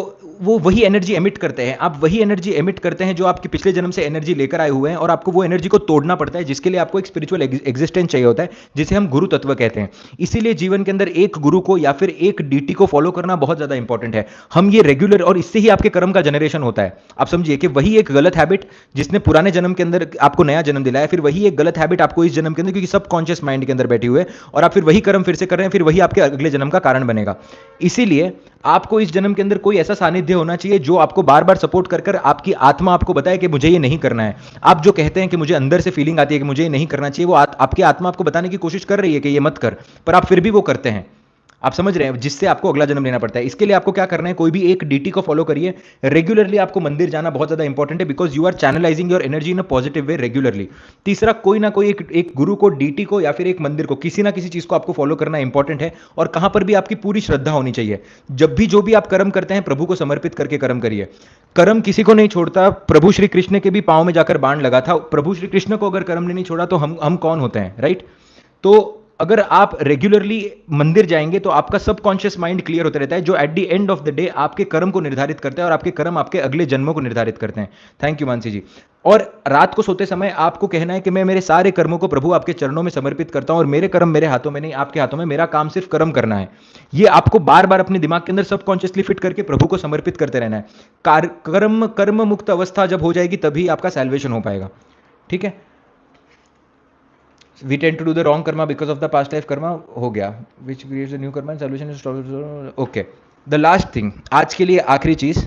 Speaker 1: वो वही एनर्जी एमिट करते हैं, आप वही एनर्जी एमिट करते हैं जो आपके पिछले जन्म से एनर्जी लेकर आए हुए हैं, और आपको वो एनर्जी को तोड़ना पड़ता है, जिसके लिए आपको एक स्पिरिचुअल एग्जिस्टेंस चाहिए होता है, जिसे हम गुरु तत्व कहते हैं। इसीलिए जीवन के अंदर एक गुरु को या फिर एक डीटी को फॉलो करना बहुत ज्यादा इंपॉर्टेंट है। हम ये रेगुलर, और इससे ही आपके कर्म का जनरेशन होता है। आप समझिए कि वही एक गलत हैबिट जिसने पुराने जन्म के अंदर आपको नया जन्म दिलाया, फिर वही एक गलत हैबिट आपको इस जन्म के अंदर, क्योंकि सब कॉन्शियस माइंड के अंदर बैठी हुए, और आप फिर वही कर्म फिर से कर रहे हैं, फिर वही आपके अगले जन्म का कारण बनेगा। इसीलिए आपको इस जन्म के अंदर कोई ऐसा सानिध्य होना चाहिए जो आपको बार बार सपोर्ट कर कर आपकी आत्मा आपको बताए कि मुझे ये नहीं करना है। आप जो कहते हैं कि मुझे अंदर से फीलिंग आती है कि मुझे ये नहीं करना चाहिए, वो आपकी आत्मा आपको बताने की कोशिश कर रही है कि ये मत कर, पर आप फिर भी वो करते हैं। आप समझ रहे हैं, जिससे आपको अगला जन्म लेना पड़ता है। इसके लिए आपको क्या करना है, कोई भी एक डीटी को फॉलो करिए रेगुलरली। आपको मंदिर जाना बहुत ज्यादा इंपॉर्टेंट है because you are channelizing your energy in a positive way regularly. तीसरा, कोई ना कोई एक गुरु को, डीटी को, या फिर एक मंदिर को, किसी ना किसी चीज को आपको फॉलो करना इंपॉर्टेंट है, और कहां पर भी आपकी पूरी श्रद्धा होनी चाहिए। जब भी जो भी आप कर्म करते हैं, प्रभु को समर्पित करके कर्म करिए। कर्म किसी को नहीं छोड़ता। प्रभु श्री कृष्ण के भी पांव में जाकर बाण लगा था। प्रभु श्री कृष्ण को अगर कर्म ने नहीं छोड़ा तो हम कौन होते हैं, राइट? तो अगर आप रेगुलरली मंदिर जाएंगे तो आपका सबकॉन्शियस माइंड क्लियर होता रहता है, जो at the end of the day आपके कर्म को निर्धारित करता है, और आपके कर्म आपके अगले जन्मों को निर्धारित करते हैं। थैंक यू मानसी जी। और रात को सोते समय आपको कहना है कि मैं मेरे सारे कर्मों को प्रभु आपके चरणों में समर्पित करता हूं, और मेरे कर्म मेरे हाथों में नहीं, आपके हाथों में, मेरा काम सिर्फ कर्म करना है। ये आपको बार बार अपने दिमाग के अंदर सबकॉन्शियसली फिट करके प्रभु को समर्पित करते रहना है। कर्म मुक्त अवस्था जब हो जाएगी तभी आपका सैल्वेशन हो पाएगा। ठीक है? we tend to do the wrong karma because of the past life karma हो गया, which creates a new karma and solution is okay. the last thing, आज के लिए आखिरी चीज,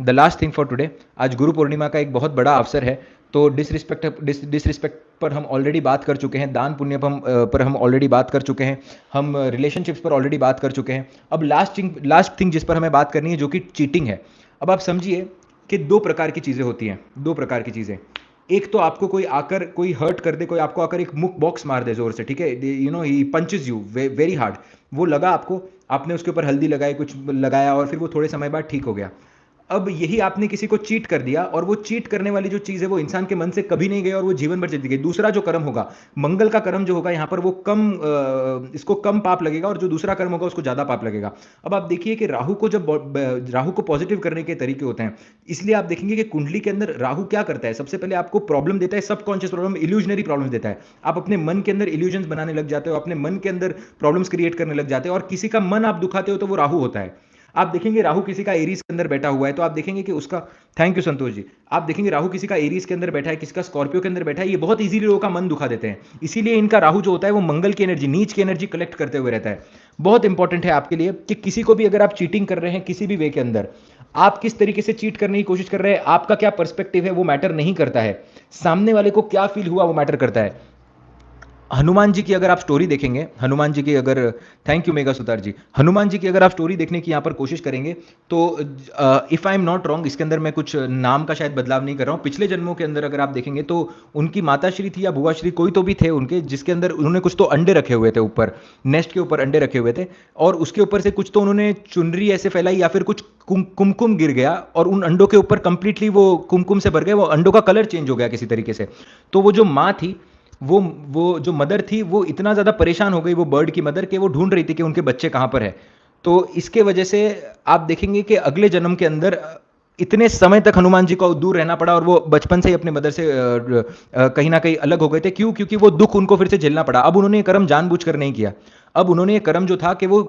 Speaker 1: the last thing for today, आज गुरु पूर्णिमा का एक बहुत बड़ा अवसर है। तो डिसरिस्पेक्ट पर हम ऑलरेडी बात कर चुके हैं, दान पुण्य पर हम ऑलरेडी बात कर चुके हैं, हम रिलेशनशिप्स पर ऑलरेडी बात कर चुके हैं। अब लास्ट थिंग जिस पर हमें बात करनी है, जो कि चीटिंग है। अब आप समझिए कि दो प्रकार की चीज़ें होती हैं, दो प्रकार की चीज़ें। एक तो आपको कोई आकर कोई हर्ट कर दे, कोई आपको आकर एक मुक बॉक्स मार दे जोर से, ठीक है, you know he punches you very hard. वो लगा आपको, आपने उसके ऊपर हल्दी लगाई, कुछ लगाया, और फिर वो थोड़े समय बाद ठीक हो गया। अब यही आपने किसी को चीट कर दिया, और वो चीट करने वाली जो चीज़ है वो इंसान के मन से कभी नहीं गई, और वो जीवन भर चलती गई। दूसरा जो कर्म होगा, मंगल का कर्म जो होगा यहाँ पर, वो इसको कम पाप लगेगा, और जो दूसरा कर्म होगा उसको ज़्यादा पाप लगेगा। अब आप देखिए कि राहु को पॉजिटिव करने के तरीके होते हैं। इसलिए आप देखेंगे कि कुंडली के अंदर राहु क्या करता है, सबसे पहले आपको प्रॉब्लम देता है, सबकॉन्शियस प्रॉब्लम, इल्यूजनरी प्रॉब्लम देता है। आप अपने मन के अंदर इल्यूजन्स बनाने लग जाते हो, अपने मन के अंदर प्रॉब्लम्स क्रिएट करने लग जाते हो, और किसी का मन आप दुखाते हो तो वो राहु होता है। आप देखेंगे राहु किसी का एरीज के अंदर बैठा हुआ है, तो आप देखेंगे कि उसका, थैंक यू संतोष जी, आप देखेंगे राहु किसी का एरीज के अंदर बैठा है, किसी का स्कॉर्पियो के अंदर बैठा है, ये बहुत इजीली लोगों का मन दुखा देते हैं। इसीलिए इनका राहु जो होता है वो मंगल की एनर्जी, नीच की एनर्जी कलेक्ट करते हुए रहता है। बहुत इंपॉर्टेंट है आपके लिए कि किसी को भी अगर आप चीटिंग कर रहे हैं किसी भी वे के अंदर, आप किस तरीके से चीट करने की कोशिश कर रहे हैं, आपका क्या पर्सपेक्टिव है, वो मैटर नहीं करता है। सामने वाले को क्या फील हुआ वो मैटर करता है। हनुमान जी की अगर आप स्टोरी देखेंगे, हनुमान जी की अगर, थैंक यू मेगा सुतार जी, हनुमान जी की अगर आप स्टोरी देखने की यहाँ पर कोशिश करेंगे तो if I am not wrong, इसके अंदर मैं कुछ नाम का शायद बदलाव नहीं कर रहा हूँ, पिछले जन्मों के अंदर अगर आप देखेंगे तो उनकी माता श्री थी या बुआ श्री, कोई तो भी थे उनके, जिसके अंदर उन्होंने कुछ तो अंडे रखे हुए थे, ऊपर नेस्ट के ऊपर अंडे रखे हुए थे, और उसके ऊपर से कुछ तो उन्होंने चुनरी ऐसे फैलाई, या फिर कुछ कुमकुम गिर गया, और उन अंडों के ऊपर कंप्लीटली वो कुमकुम से भर गए, वो अंडों का कलर चेंज हो गया किसी तरीके से। तो वो जो माँ थी, वो जो मदर थी, वो इतना ज़्यादा परेशान हो गई, वो बर्ड की मदर, कि वो ढूंढ रही थी कि उनके बच्चे कहाँ पर है। तो इसके वजह से आप देखेंगे कि अगले जन्म के अंदर इतने समय तक हनुमान जी को दूर रहना पड़ा, और वो बचपन से ही अपने मदर से कहीं ना कहीं अलग हो गए थे। क्यों? क्योंकि वो दुख उनको फिर से झेलना पड़ा। अब उन्होंने ये कर्म जानबूझकर नहीं किया, अब उन्होंने ये कर्म जो था कि वो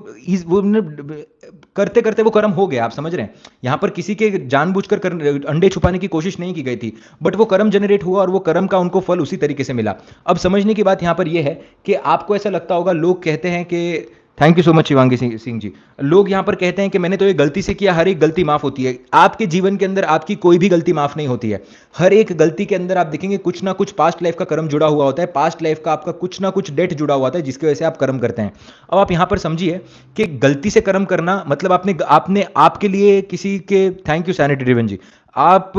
Speaker 1: करते करते वो कर्म हो गया। आप समझ रहे हैं, यहां पर किसी के जानबूझकर अंडे छुपाने की कोशिश नहीं की गई थी, बट वो कर्म जनरेट हुआ, और वो कर्म का उनको फल उसी तरीके से मिला। अब समझने की बात यहां पर यह है कि आपको ऐसा लगता होगा, लोग कहते हैं कि, thank you so much Shivangi Singh ji, लोग यहां पर कहते हैं कि मैंने तो ये गलती से किया, हर एक गलती माफ होती है। आपके जीवन के अंदर आपकी कोई भी गलती माफ नहीं होती है। हर एक गलती के अंदर आप देखेंगे कुछ ना कुछ पास्ट लाइफ का कर्म जुड़ा हुआ होता है, पास्ट लाइफ का आपका कुछ ना कुछ डेट जुड़ा हुआ होता है, जिसकी वजह से आप कर्म करते हैं। अब आप यहां पर समझिए कि गलती से कर्म करना मतलब आपने आपके लिए किसी के, थैंक यू सैनिटरी रिवन जी, आप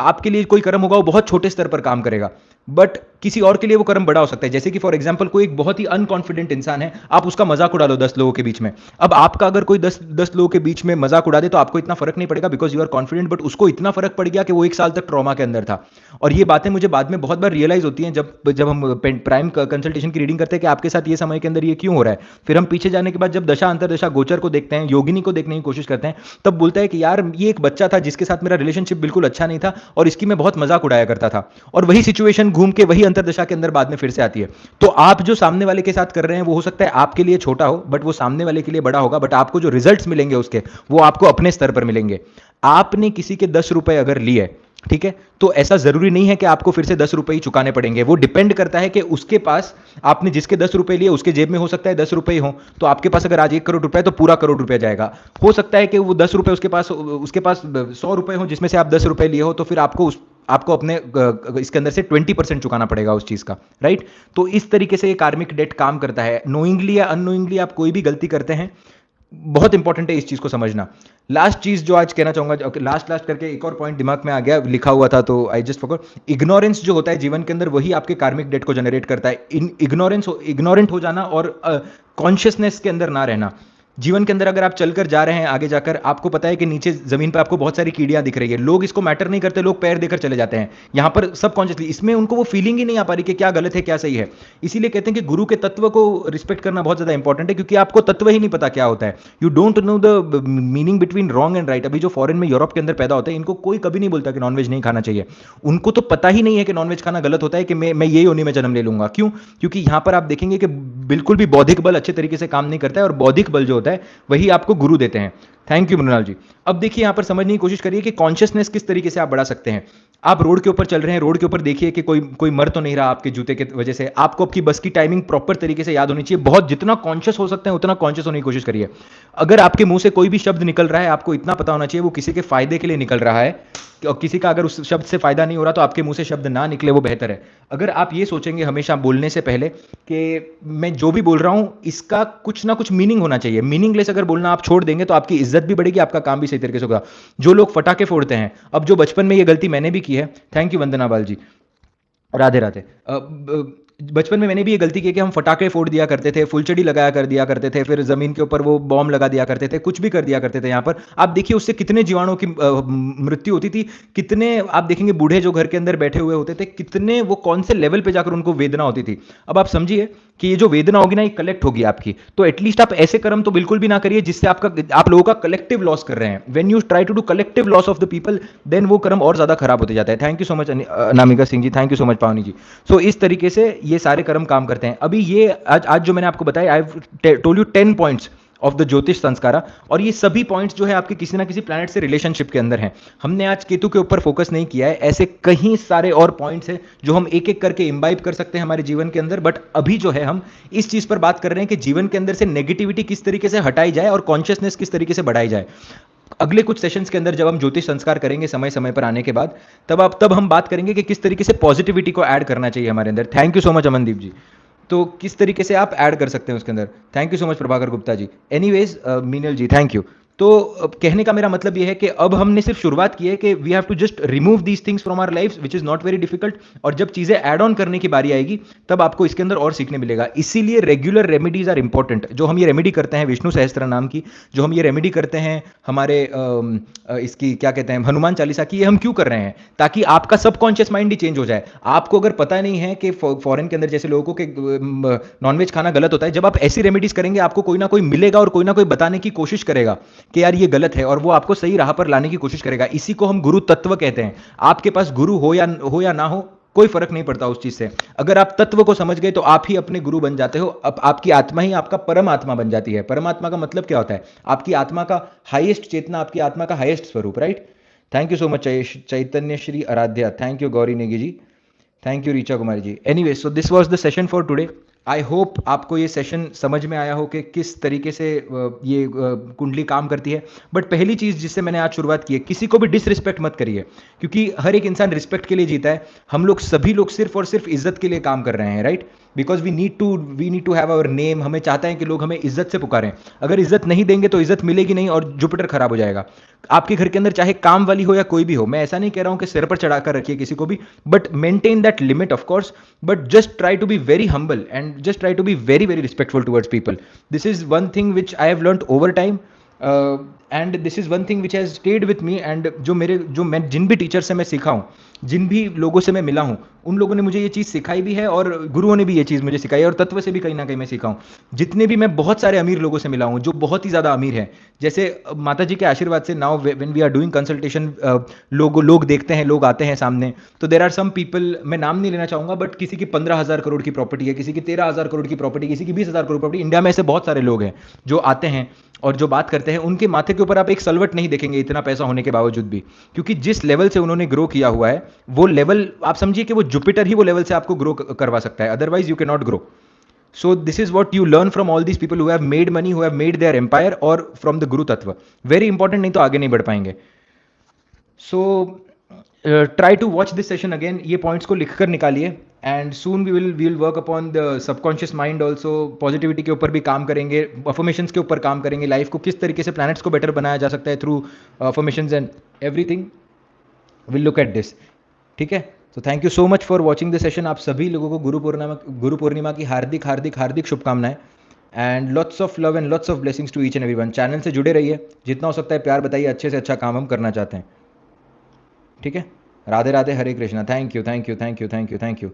Speaker 1: आपके लिए कोई कर्म होगा वो बहुत छोटे स्तर पर काम करेगा, बट किसी और के लिए वो कर्म बड़ा हो सकता है। जैसे कि फॉर एग्जांपल कोई एक बहुत ही अनकॉन्फिडेंट इंसान है, आप उसका मजाक उड़ा लो 10 लोगों के बीच में। अब आपका अगर कोई 10 लोगों के बीच में मजाक उड़ा दे तो आपको इतना फर्क नहीं पड़ेगा because you are confident, but उसको इतना फर्क पड़ गया कि वो 1 साल तक ट्रॉमा के अंदर था। और ये बातें मुझे बाद में बहुत बार रियलाइज होती हैं जब जब हम प्राइम कंसल्टेशन की रीडिंग करते हैं कि आपके साथ ये समय के अंदर ये क्यों हो रहा है। फिर हम पीछे जाने के बाद जब दशा अंतरदशा गोचर को देखते हैं, योगिनी को देखने की कोशिश करते हैं, तब बोलता है कि यार ये एक बच्चा था जिसके साथ मेरा रिलेशनशिप बिल्कुल अच्छा नहीं था और इसकी मैं बहुत मजाक उड़ाया करता था, और वही सिचुएशन घूम के वही अंतरदशा के अंदर बाद में फिर से आती है। तो आप जो सामने वाले के साथ कर रहे हैं वो हो सकता है आपके लिए छोटा हो, बट वो सामने वाले के लिए बड़ा होगा, बट आपको जो रिजल्ट्स मिलेंगे उसके, वो आपको अपने स्तर पर मिलेंगे। आपने किसी के 10 रुपए अगर लिए, ठीक है, तो ऐसा जरूरी नहीं है कि आपको फिर से 10 रुपए ही चुकाने पड़ेंगे। वो डिपेंड करता है कि उसके पास, आपने जिसके 10 रुपए लिए उसके जेब में हो सकता है 10 रुपए हो, तो आपके पास अगर आज 1 करोड़ रुपए है तो पूरा करोड़ रुपया जाएगा। हो सकता है कि वो 10 रुपए उसके पास 100 रुपए हो जिसमें से आप 10 रुपए लिए हो, तो फिर आपको अपने इसके अंदर से 20% चुकाना पड़ेगा उस चीज का, राइट। तो इस तरीके से ये कार्मिक डेट काम करता है। नोइंगली या अननोइंगली आप कोई भी गलती करते हैं, बहुत इंपॉर्टेंट है इस चीज को समझना। लास्ट चीज जो आज कहना चाहूंगा, लास्ट लास्ट करके एक और पॉइंट दिमाग में आ गया, लिखा हुआ था तो आई जस्ट फॉरगॉट। इग्नोरेंस जो होता है जीवन के अंदर, वही आपके कार्मिक डेट को जनरेट करता है। इन इग्नोरेंट हो जाना और कॉन्शियसनेस के अंदर ना रहना। जीवन के अंदर अगर आप चलकर जा रहे हैं आगे जाकर, आपको पता है कि नीचे जमीन पर आपको बहुत सारी कीड़ियां दिख रही है, लोग इसको मैटर नहीं करते, लोग पैर देकर चले जाते हैं। यहां पर सबकॉन्शियसली इसमें उनको वो फीलिंग ही नहीं आ पा रही कि क्या गलत है क्या सही है। इसीलिए कहते हैं कि गुरु के तत्व को रिस्पेक्ट करना बहुत ज्यादा इंपॉर्टेंट है, क्योंकि आपको तत्व ही नहीं पता क्या होता है। You don't know the meaning between wrong and right. अभी जो फॉरेन में, यूरोप के अंदर पैदा होते हैं, इनको कोई कभी नहीं बोलता कि नॉनवेज नहीं खाना चाहिए। उनको तो पता ही नहीं है कि नॉनवेज खाना गलत होता है, कि मैं ये योनि में जन्म ले लूंगा। क्यों? क्योंकि यहां पर आप देखेंगे कि बिल्कुल भी बौद्धिक बल अच्छे तरीके से काम नहीं करता है, और बौद्धिक बल जो होता है वही आपको गुरु देते हैं। थैंक यू मृणाल जी। अब देखिए यहां पर समझने की कोशिश करिए कि कॉन्शियसनेस किस तरीके से आप बढ़ा सकते हैं। आप रोड के ऊपर चल रहे हैं, रोड के ऊपर देखिए कि कोई मर तो नहीं रहा आपके जूते की वजह से। आपको आपकी बस की टाइमिंग प्रॉपर तरीके से याद होनी चाहिए। बहुत जितना कॉन्शियस हो सकते हैं उतना कॉन्शियस होने की कोशिश करिए। अगर आपके मुंह से कोई भी शब्द निकल रहा है, आपको इतना पता होना चाहिए वो किसी के फायदे के लिए निकल रहा है, और किसी का अगर उस शब्द से फायदा नहीं हो रहा तो आपके मुंह से शब्द ना निकले, वो बेहतर है। अगर आप ये सोचेंगे हमेशा बोलने से पहले कि मैं जो भी बोल रहा हूं इसका कुछ ना कुछ मीनिंग होना चाहिए, मीनिंगलेस अगर बोलना आप छोड़ देंगे तो आपकी इज्जत भी बढ़ेगी, आपका काम भी सही तरीके से होगा। जो लोग फटाके फोड़ते हैं, अब जो बचपन में ये गलती मैंने भी की है, थैंक यू वंदना बाल जी, राधे राधे। बचपन में मैंने भी ये गलती की कि हम फटाके फोड़ दिया करते थे, फुलचड़ी लगाया कर दिया करते थे, फिर जमीन के ऊपर वो बॉम्ब लगा दिया करते थे, कुछ भी कर दिया करते थे। यहाँ पर आप देखिए उससे कितने जीवाणुओं की मृत्यु होती थी। कितने आप देखेंगे बूढ़े जो घर के अंदर बैठे हुए होते थे, कितने वो कौन से लेवल पे जाकर उनको वेदना होती थी। अब आप समझिए कि ये जो वेदना होगी ना, ये कलेक्ट होगी आपकी। तो एटलीस्ट आप ऐसे कर्म तो बिल्कुल भी ना करिए जिससे आप लोगों का कलेक्टिव लॉस कर रहे हैं। When you try to do collective loss of the people, then वो कर्म और ज्यादा खराब होते जाता है। Thank you so much Anamika Singh ji, thank you so much Pavani ji. सो इस तरीके से ये सारे कर्म काम करते हैं। अभी ये आज जो मैंने आपको बताया, I have told you 10 points of the ज्योतिष संस्कारा, और ये सभी पॉइंट्स जो है आपके किसी ना किसी प्लैनेट से रिलेशनशिप के अंदर हैं। हमने आज केतु के ऊपर फोकस नहीं किया है, ऐसे कई सारे और पॉइंट्स हैं जो हम एक एक करके इम्बाइब कर सकते हैं हमारे जीवन के अंदर। बट अभी जो है हम इस चीज पर बात कर रहे हैं कि जीवन के अंदर से नेगेटिविटी किस तरीके से हटाई जाए और कॉन्शियसनेस किस तरीके से बढ़ाई जाए। अगले कुछ सेशंस के अंदर जब हम ज्योतिष संस्कार करेंगे समय समय पर आने के बाद, तब हम बात करेंगे कि किस तरीके से पॉजिटिविटी को ऐड करना चाहिए हमारे अंदर। Thank you so much Amandeep ji. तो किस तरीके से आप ऐड कर सकते हैं उसके अंदर। Thank you so much Prabhakar Gupta ji. Anyways Minal ji thank you. तो कहने का मेरा मतलब यह है कि अब हमने सिर्फ शुरुआत की है कि we have to just remove these things from our life which is not very difficult, और जब चीजें ऐड ऑन करने की बारी आएगी तब आपको इसके अंदर और सीखने मिलेगा। इसीलिए रेगुलर रेमेडीज आर इंपॉर्टेंट। जो हम ये रेमेडी करते हैं विष्णु सहस्त्र नाम की, जो हम ये रेमेडी करते हैं हमारे इसकी क्या कहते हैं हनुमान चालीसा की, ये हम क्यों कर रहे हैं? ताकि आपका सबकॉन्शियस माइंड ही चेंज हो जाए। आपको अगर पता नहीं है कि फॉरेन के अंदर जैसे लोगों को नॉनवेज खाना गलत होता है, जब आप ऐसी रेमेडीज करेंगे आपको कोई ना कोई मिलेगा और कोई ना कोई बताने की कोशिश करेगा कि यार ये गलत है, और वो आपको सही राह पर लाने की कोशिश करेगा। इसी को हम गुरु तत्व कहते हैं। आपके पास गुरु हो या ना हो, कोई फर्क नहीं पड़ता उस चीज से। अगर आप तत्व को समझ गए तो आप ही अपने गुरु बन जाते हो। अब आपकी आत्मा ही आपका परमात्मा बन जाती है। परमात्मा का मतलब क्या होता है? आपकी आत्मा का हाईएस्ट चेतना, आपकी आत्मा का हाईएस्ट स्वरूप, right. Thank you so much Chaitanya Shri Aradhya, thank you Gauri Negi ji, thank you Richa Kumari ji. Anyway, so this was the session for today. I hope आपको ये सेशन समझ में आया हो कि किस तरीके से ये कुंडली काम करती है। बट पहली चीज़ जिससे मैंने आज शुरुआत की है, किसी को भी डिसरिस्पेक्ट मत करिए, क्योंकि हर एक इंसान रिस्पेक्ट के लिए जीता है। हम लोग सभी लोग सिर्फ और सिर्फ इज्जत के लिए काम कर रहे हैं, right. Because we need to have our name. हमें चाहता है कि लोग हमें इज्जत से पुकारें। अगर इज्जत नहीं देंगे तो इज्जत मिलेगी नहीं और जुपिटर खराब हो जाएगा। आपके घर के अंदर चाहे काम वाली हो या कोई भी हो, मैं ऐसा नहीं कह रहा हूं कि सिर पर चढ़ाकर रखिए किसी को भी, but maintain that limit of course, but just try to be very humble and just try to be very very respectful towards people. This is one thing which I have learned over time, and this is one thing which has stayed with me. And जो मैं जिन भी teacher से मैं सीखा हूँ, जिन भी लोगों से मैं मिला हूँ, उन लोगों ने मुझे ये चीज़ सिखाई भी है और गुरुओं ने भी ये चीज़ मुझे सिखाई है, और तत्व से भी कहीं ना कहीं मैं सीखा हूँ। जितने भी मैं बहुत सारे अमीर लोगों से मिला हूँ जो बहुत ही ज़्यादा अमीर हैं, जैसे माता जी के आशीर्वाद से now when we are doing consultation, लोग देखते हैं, लोग आते हैं सामने, तो देर आर सम पीपल, मैं नाम नहीं लेना चाहूँगा, बट किसी की 15,000 करोड़ की प्रॉपर्टी है, किसी की 13,000 करोड़ की प्रॉपर्टी, किसी की 20,000 करोड़ प्रॉपर्टी। इंडिया में ऐसे बहुत सारे लोग हैं जो आते हैं और जो बात करते हैं, उनके माथे के ऊपर आप एक सलवट नहीं देखेंगे इतना पैसा होने के बावजूद भी, क्योंकि जिस लेवल से उन्होंने ग्रो किया हुआ है, वो लेवल आप समझिए कि वो जुपिटर ही वो लेवल से आपको ग्रो करवा सकता है, otherwise you can not grow. So this is what you learn from all these people who have made money, who have made their empire, और फ्रॉम द गुरु तत्व। वेरी इंपॉर्टेंट, नहीं तो आगे नहीं बढ़ पाएंगे। So try to watch this session again, ये पॉइंट्स को लिखकर निकालिए, and soon we will work upon the subconscious mind also. Positivity के ऊपर भी काम करेंगे, अफर्मेशंस के ऊपर काम करेंगे, लाइफ को किस तरीके से प्लैनेट्स को बेटर बनाया जा सकता है through affirmations and everything, will look at this. ठीक है, तो thank you so much for watching the session. आप सभी लोगों को गुरु पूर्णिमा की हार्दिक हार्दिक हार्दिक शुभकामनाएं, and lots of love and lots of blessings to each and everyone. Channel से जुड़े रहिए, जितना हो सकता है प्यार बताइए, अच्छे से अच्छा काम हम करना चाहते हैं। ठीक है, Radhe Radhe, Hare Krishna. Thank you thank you thank you thank you thank you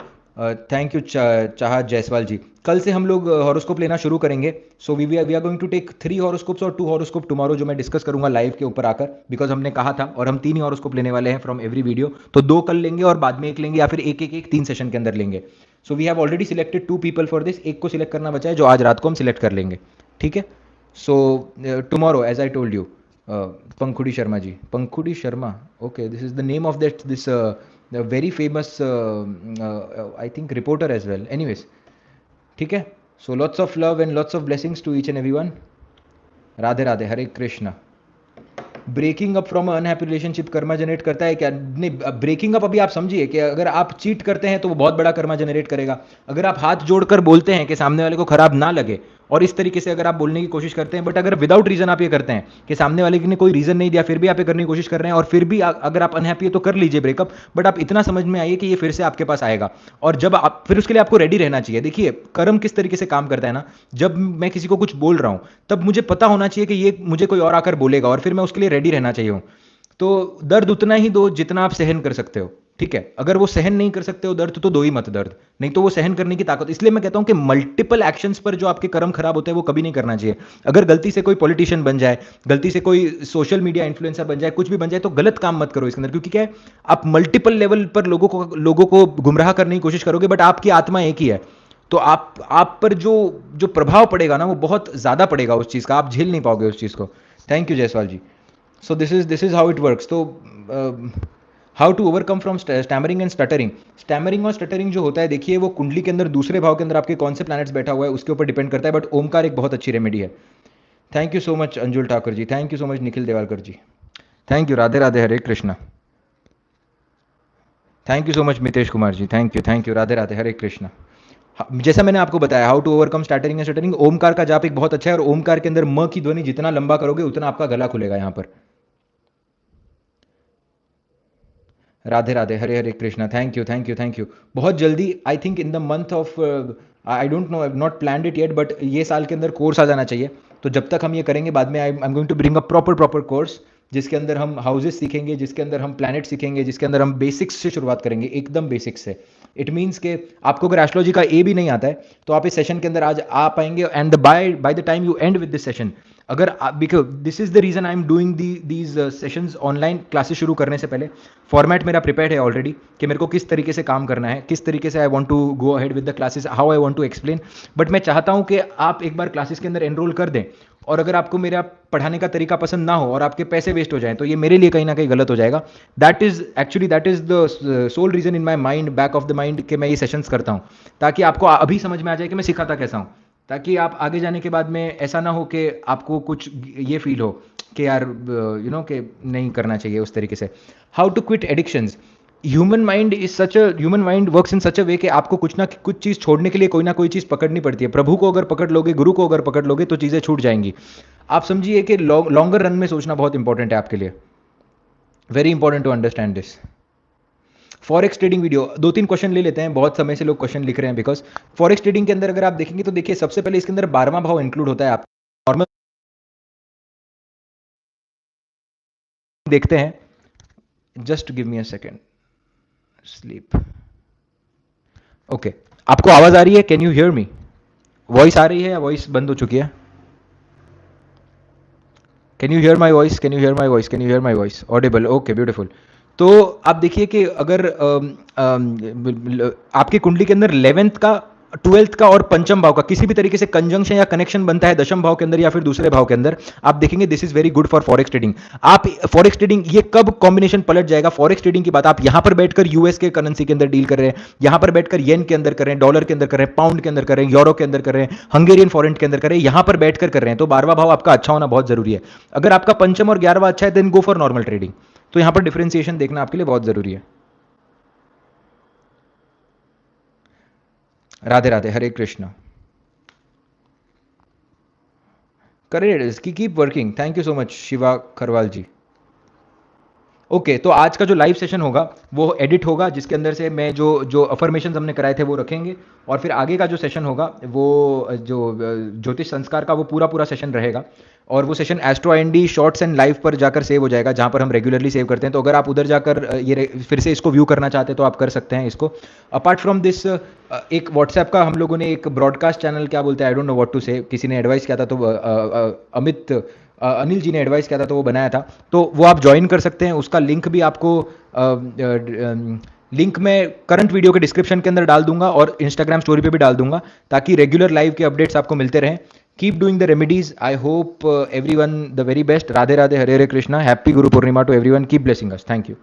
Speaker 1: thank you Chahat Jaiswal जी। कल से हम लोग हॉरोस्कोप लेना शुरू करेंगे। So we are going to take 3 horoscopes और 2 हॉरोस्कोप टुमारो, जो मैं डिस्कस करूंगा लाइव के ऊपर आकर, बिकॉज हमने कहा था, और हम 3 ही हॉरोस्कोप लेने वाले हैं फ्रॉम एवरी वीडियो। तो 2 कल लेंगे और बाद में 1 लेंगे, या फिर एक 3 सेशन के अंदर लेंगे। So we have already selected 2 people for this. एक को सिलेक्ट करना बचा है, जो आज रात को हम सिलेक्ट कर लेंगे। ठीक है, so tomorrow as I told you, Pankhuri Sharma ji, Pankhuri Sharma, okay, this is the name of that this very famous I think reporter as well. Anyways, ठीक है, so lots of love and lots of blessings to each and everyone. Radhe Radhe, Hare Krishna. Breaking up from unhappy relationship karma generate करता है क्या? नहीं, breaking up अभी आप समझिए कि अगर आप चीट करते हैं तो वो बहुत बड़ा कर्मा जनरेट करेगा। अगर आप हाथ जोड़कर बोलते हैं कि सामने वाले को खराब ना लगे, और इस तरीके से अगर आप बोलने की कोशिश करते हैं, बट अगर विदाउट रीजन आप ये करते हैं कि सामने वाले ने कोई रीजन नहीं दिया, फिर भी आप ये करने की कोशिश कर रहे हैं, और फिर भी अगर आप अनहैप्पी है तो कर लीजिए ब्रेकअप, बट आप इतना समझ में आइए कि ये फिर से आपके पास आएगा। और जब आप, फिर उसके लिए आपको रेडी रहना चाहिए। देखिए कर्म किस तरीके से काम करता है ना, जब मैं किसी को कुछ बोल रहा हूं, तब मुझे पता होना चाहिए कि ये मुझे कोई और आकर बोलेगा, और फिर मैं उसके लिए रेडी रहना चाहिए। तो दर्द उतना ही दो जितना आप सहन कर सकते हो। ठीक है, अगर वो सहन नहीं कर सकते हो दर्द, तो दो ही मत दर्द, नहीं तो वो सहन करने की ताकत। इसलिए मैं कहता हूं कि मल्टीपल एक्शंस पर जो आपके कर्म खराब होते हैं वो कभी नहीं करना चाहिए। अगर गलती से कोई पॉलिटिशियन बन जाए, गलती से कोई सोशल मीडिया इन्फ्लुएंसर बन जाए, कुछ भी बन जाए, तो गलत काम मत करो इसके अंदर, क्योंकि क्या है, आप मल्टीपल लेवल पर लोगों को गुमराह करने की कोशिश करोगे, बट आपकी आत्मा एक ही है। तो आप पर जो जो प्रभाव पड़ेगा ना, वो बहुत ज्यादा पड़ेगा उस चीज का, आप झेल नहीं पाओगे उस चीज को। Thank you Jaiswal ji. So this is how it works. तो how to overcome from stammering and stuttering. Stammering और stuttering जो होता है, देखिए वो कुंडली के अंदर दूसरे भाव के अंदर आपके कौन से प्लैनेट्स बैठा हुआ है उसके ऊपर डिपेंड करता है, बट ओमकार एक बहुत अच्छी रेमेडी है। Thank you so much Anjul Thakur ji, thank you so much Nikhil Dewalkar ji, thank you, Radhe Radhe, Hare Krishna. Thank you so much Mitesh Kumar ji, thank you, Radhe Radhe, Hare Krishna. जैसा मैंने आपको बताया, how to overcome stammering and stuttering, Omkar का जाप एक बहुत अच्छा है, और ओमकार के अंदर म की ध्वनि जितना लंबा करोगे उतना आपका गला खुलेगा यहाँ पर। Radhe Radhe, Hare Hare Krishna. Thank you thank you thank you. बहुत जल्दी, I think in the month of, I don't know, I not planned it yet, but ये साल के अंदर कोर्स आ जाना चाहिए। तो जब तक हम ये करेंगे, बाद में I am going to bring a proper course, जिसके अंदर हम हाउसेस सीखेंगे, जिसके अंदर हम प्लैनेट सीखेंगे, जिसके अंदर हम बेसिक्स से शुरुआत करेंगे, एकदम बेसिक्स से। इट मीन्स के आपको अगर एस्ट्रोलॉजी का ए भी नहीं आता है, तो आप इस सेशन के अंदर आज आ पाएंगे, and by the time you end with this session, अगर because this is the reason I am doing these sessions online classes शुरू करने से पहले। फॉर्मेट मेरा प्रिपेयर्ड है ऑलरेडी कि मेरे को किस तरीके से काम करना है, किस तरीके से I want to go ahead with the classes, how I want to explain. But मैं चाहता हूं कि आप एक बार क्लासेस के अंदर एनरोल कर दें, और अगर आपको मेरा पढ़ाने का तरीका पसंद ना हो और आपके पैसे वेस्ट हो जाएं, तो ये मेरे लिए कहीं ना कहीं गलत हो जाएगा। That is the sole reason in my mind, back of the mind, कि मैं ये सेशंस करता हूं, ताकि आपको अभी समझ में आ जाए कि मैं सिखाता कैसा हूं, ताकि आप आगे जाने के बाद में ऐसा ना हो कि आपको कुछ ये फील हो कि यार कि नहीं करना चाहिए उस तरीके से। How to quit addictions, human mind works in such a way कि आपको कुछ ना कुछ चीज़ छोड़ने के लिए कोई ना कोई चीज़ पकड़नी पड़ती है। प्रभु को अगर पकड़ लोगे, गुरु को अगर पकड़ लोगे तो चीज़ें छूट जाएंगी। आप समझिए कि लॉन्गर रन में सोचना बहुत इंपॉर्टेंट है आपके लिए। Very important to understand this. Forex trading video 2-3 question ले लेते हैं, बहुत समय से लोग क्वेश्चन लिख रहे हैं। बिकॉज फॉरेक्स ट्रेडिंग के अंदर अगर आप देखेंगे तो देखिए सबसे पहले इसके अंदर 12वां भाव इंक्लूड होता है। आप नॉर्मल देखते हैं, just give me a second, sleep. Okay, आपको आवाज आ रही है? Can you hear me? Voice आ रही है या वॉइस बंद हो चुकी है? Can you hear my voice? Can you hear my voice? Can you hear my voice? Audible, okay beautiful. तो आप देखिए कि अगर आपकी कुंडली के अंदर 11th का, 12th का और पंचम भाव का किसी भी तरीके से कंजंक्शन या कनेक्शन बनता है दशम भाव के अंदर या फिर दूसरे भाव के अंदर, आप देखेंगे this is very good for forex trading. आप फॉरेक्स ट्रेडिंग, ये कब कॉम्बिनेशन पलट जाएगा फॉरेक्स ट्रेडिंग की बात, आप यहां पर बैठकर यूएस के करेंसी के अंदर डील कर रहे हैं, यहां पर बैठकर येन के अंदर कर रहे हैं, डॉलर के अंदर कर रहे हैं, पाउंड के अंदर कर रहे हैं, यूरो के अंदर कर रहे हैं, हंगेरियन फॉरेंट के अंदर कर रहे हैं, यहां पर बैठकर कर रहे हैं, तो 12वां भाव आपका अच्छा होना बहुत जरूरी है। अगर आपका पंचम और 11वां अच्छा है then go for normal trading. तो यहां पर डिफरेंशिएशन देखना आपके लिए बहुत जरूरी है। Radhe Radhe, Hare Krishna. Correct, keep working. Thank you so much Shiva Kharwal ji. Okay तो आज का जो लाइव सेशन होगा वो एडिट होगा, जिसके अंदर से मैं जो जो अफर्मेशन हमने कराए थे वो रखेंगे, और फिर आगे का जो सेशन होगा वो जो ज्योतिष संस्कार का वो पूरा पूरा सेशन रहेगा। और वो session astro IND shorts and live पर जाकर सेव हो जाएगा, जहाँ पर हम रेगुलरली सेव करते हैं। तो अगर आप उधर जाकर फिर से इसको व्यू करना चाहते हैं तो आप कर सकते हैं इसको। अपार्ट फ्रॉम दिस, एक व्हाट्सएप का हम लोगों ने एक ब्रॉडकास्ट चैनल, क्या बोलते हैं, I don't know what to say, किसी ने एडवाइस किया था तो अनिल जी ने एडवाइस किया था तो वो बनाया था, तो वो आप ज्वाइन कर सकते हैं। उसका लिंक भी आपको लिंक मैं करंट वीडियो के डिस्क्रिप्शन के अंदर डाल दूंगा और इंस्टाग्राम स्टोरी पे भी डाल दूंगा, ताकि रेगुलर लाइव के अपडेट्स आपको मिलते रहें। Keep doing the remedies. I hope everyone the very best. Radhe Radhe, Hare Hare Krishna. Happy Guru Purnima to everyone. Keep blessing us. Thank you.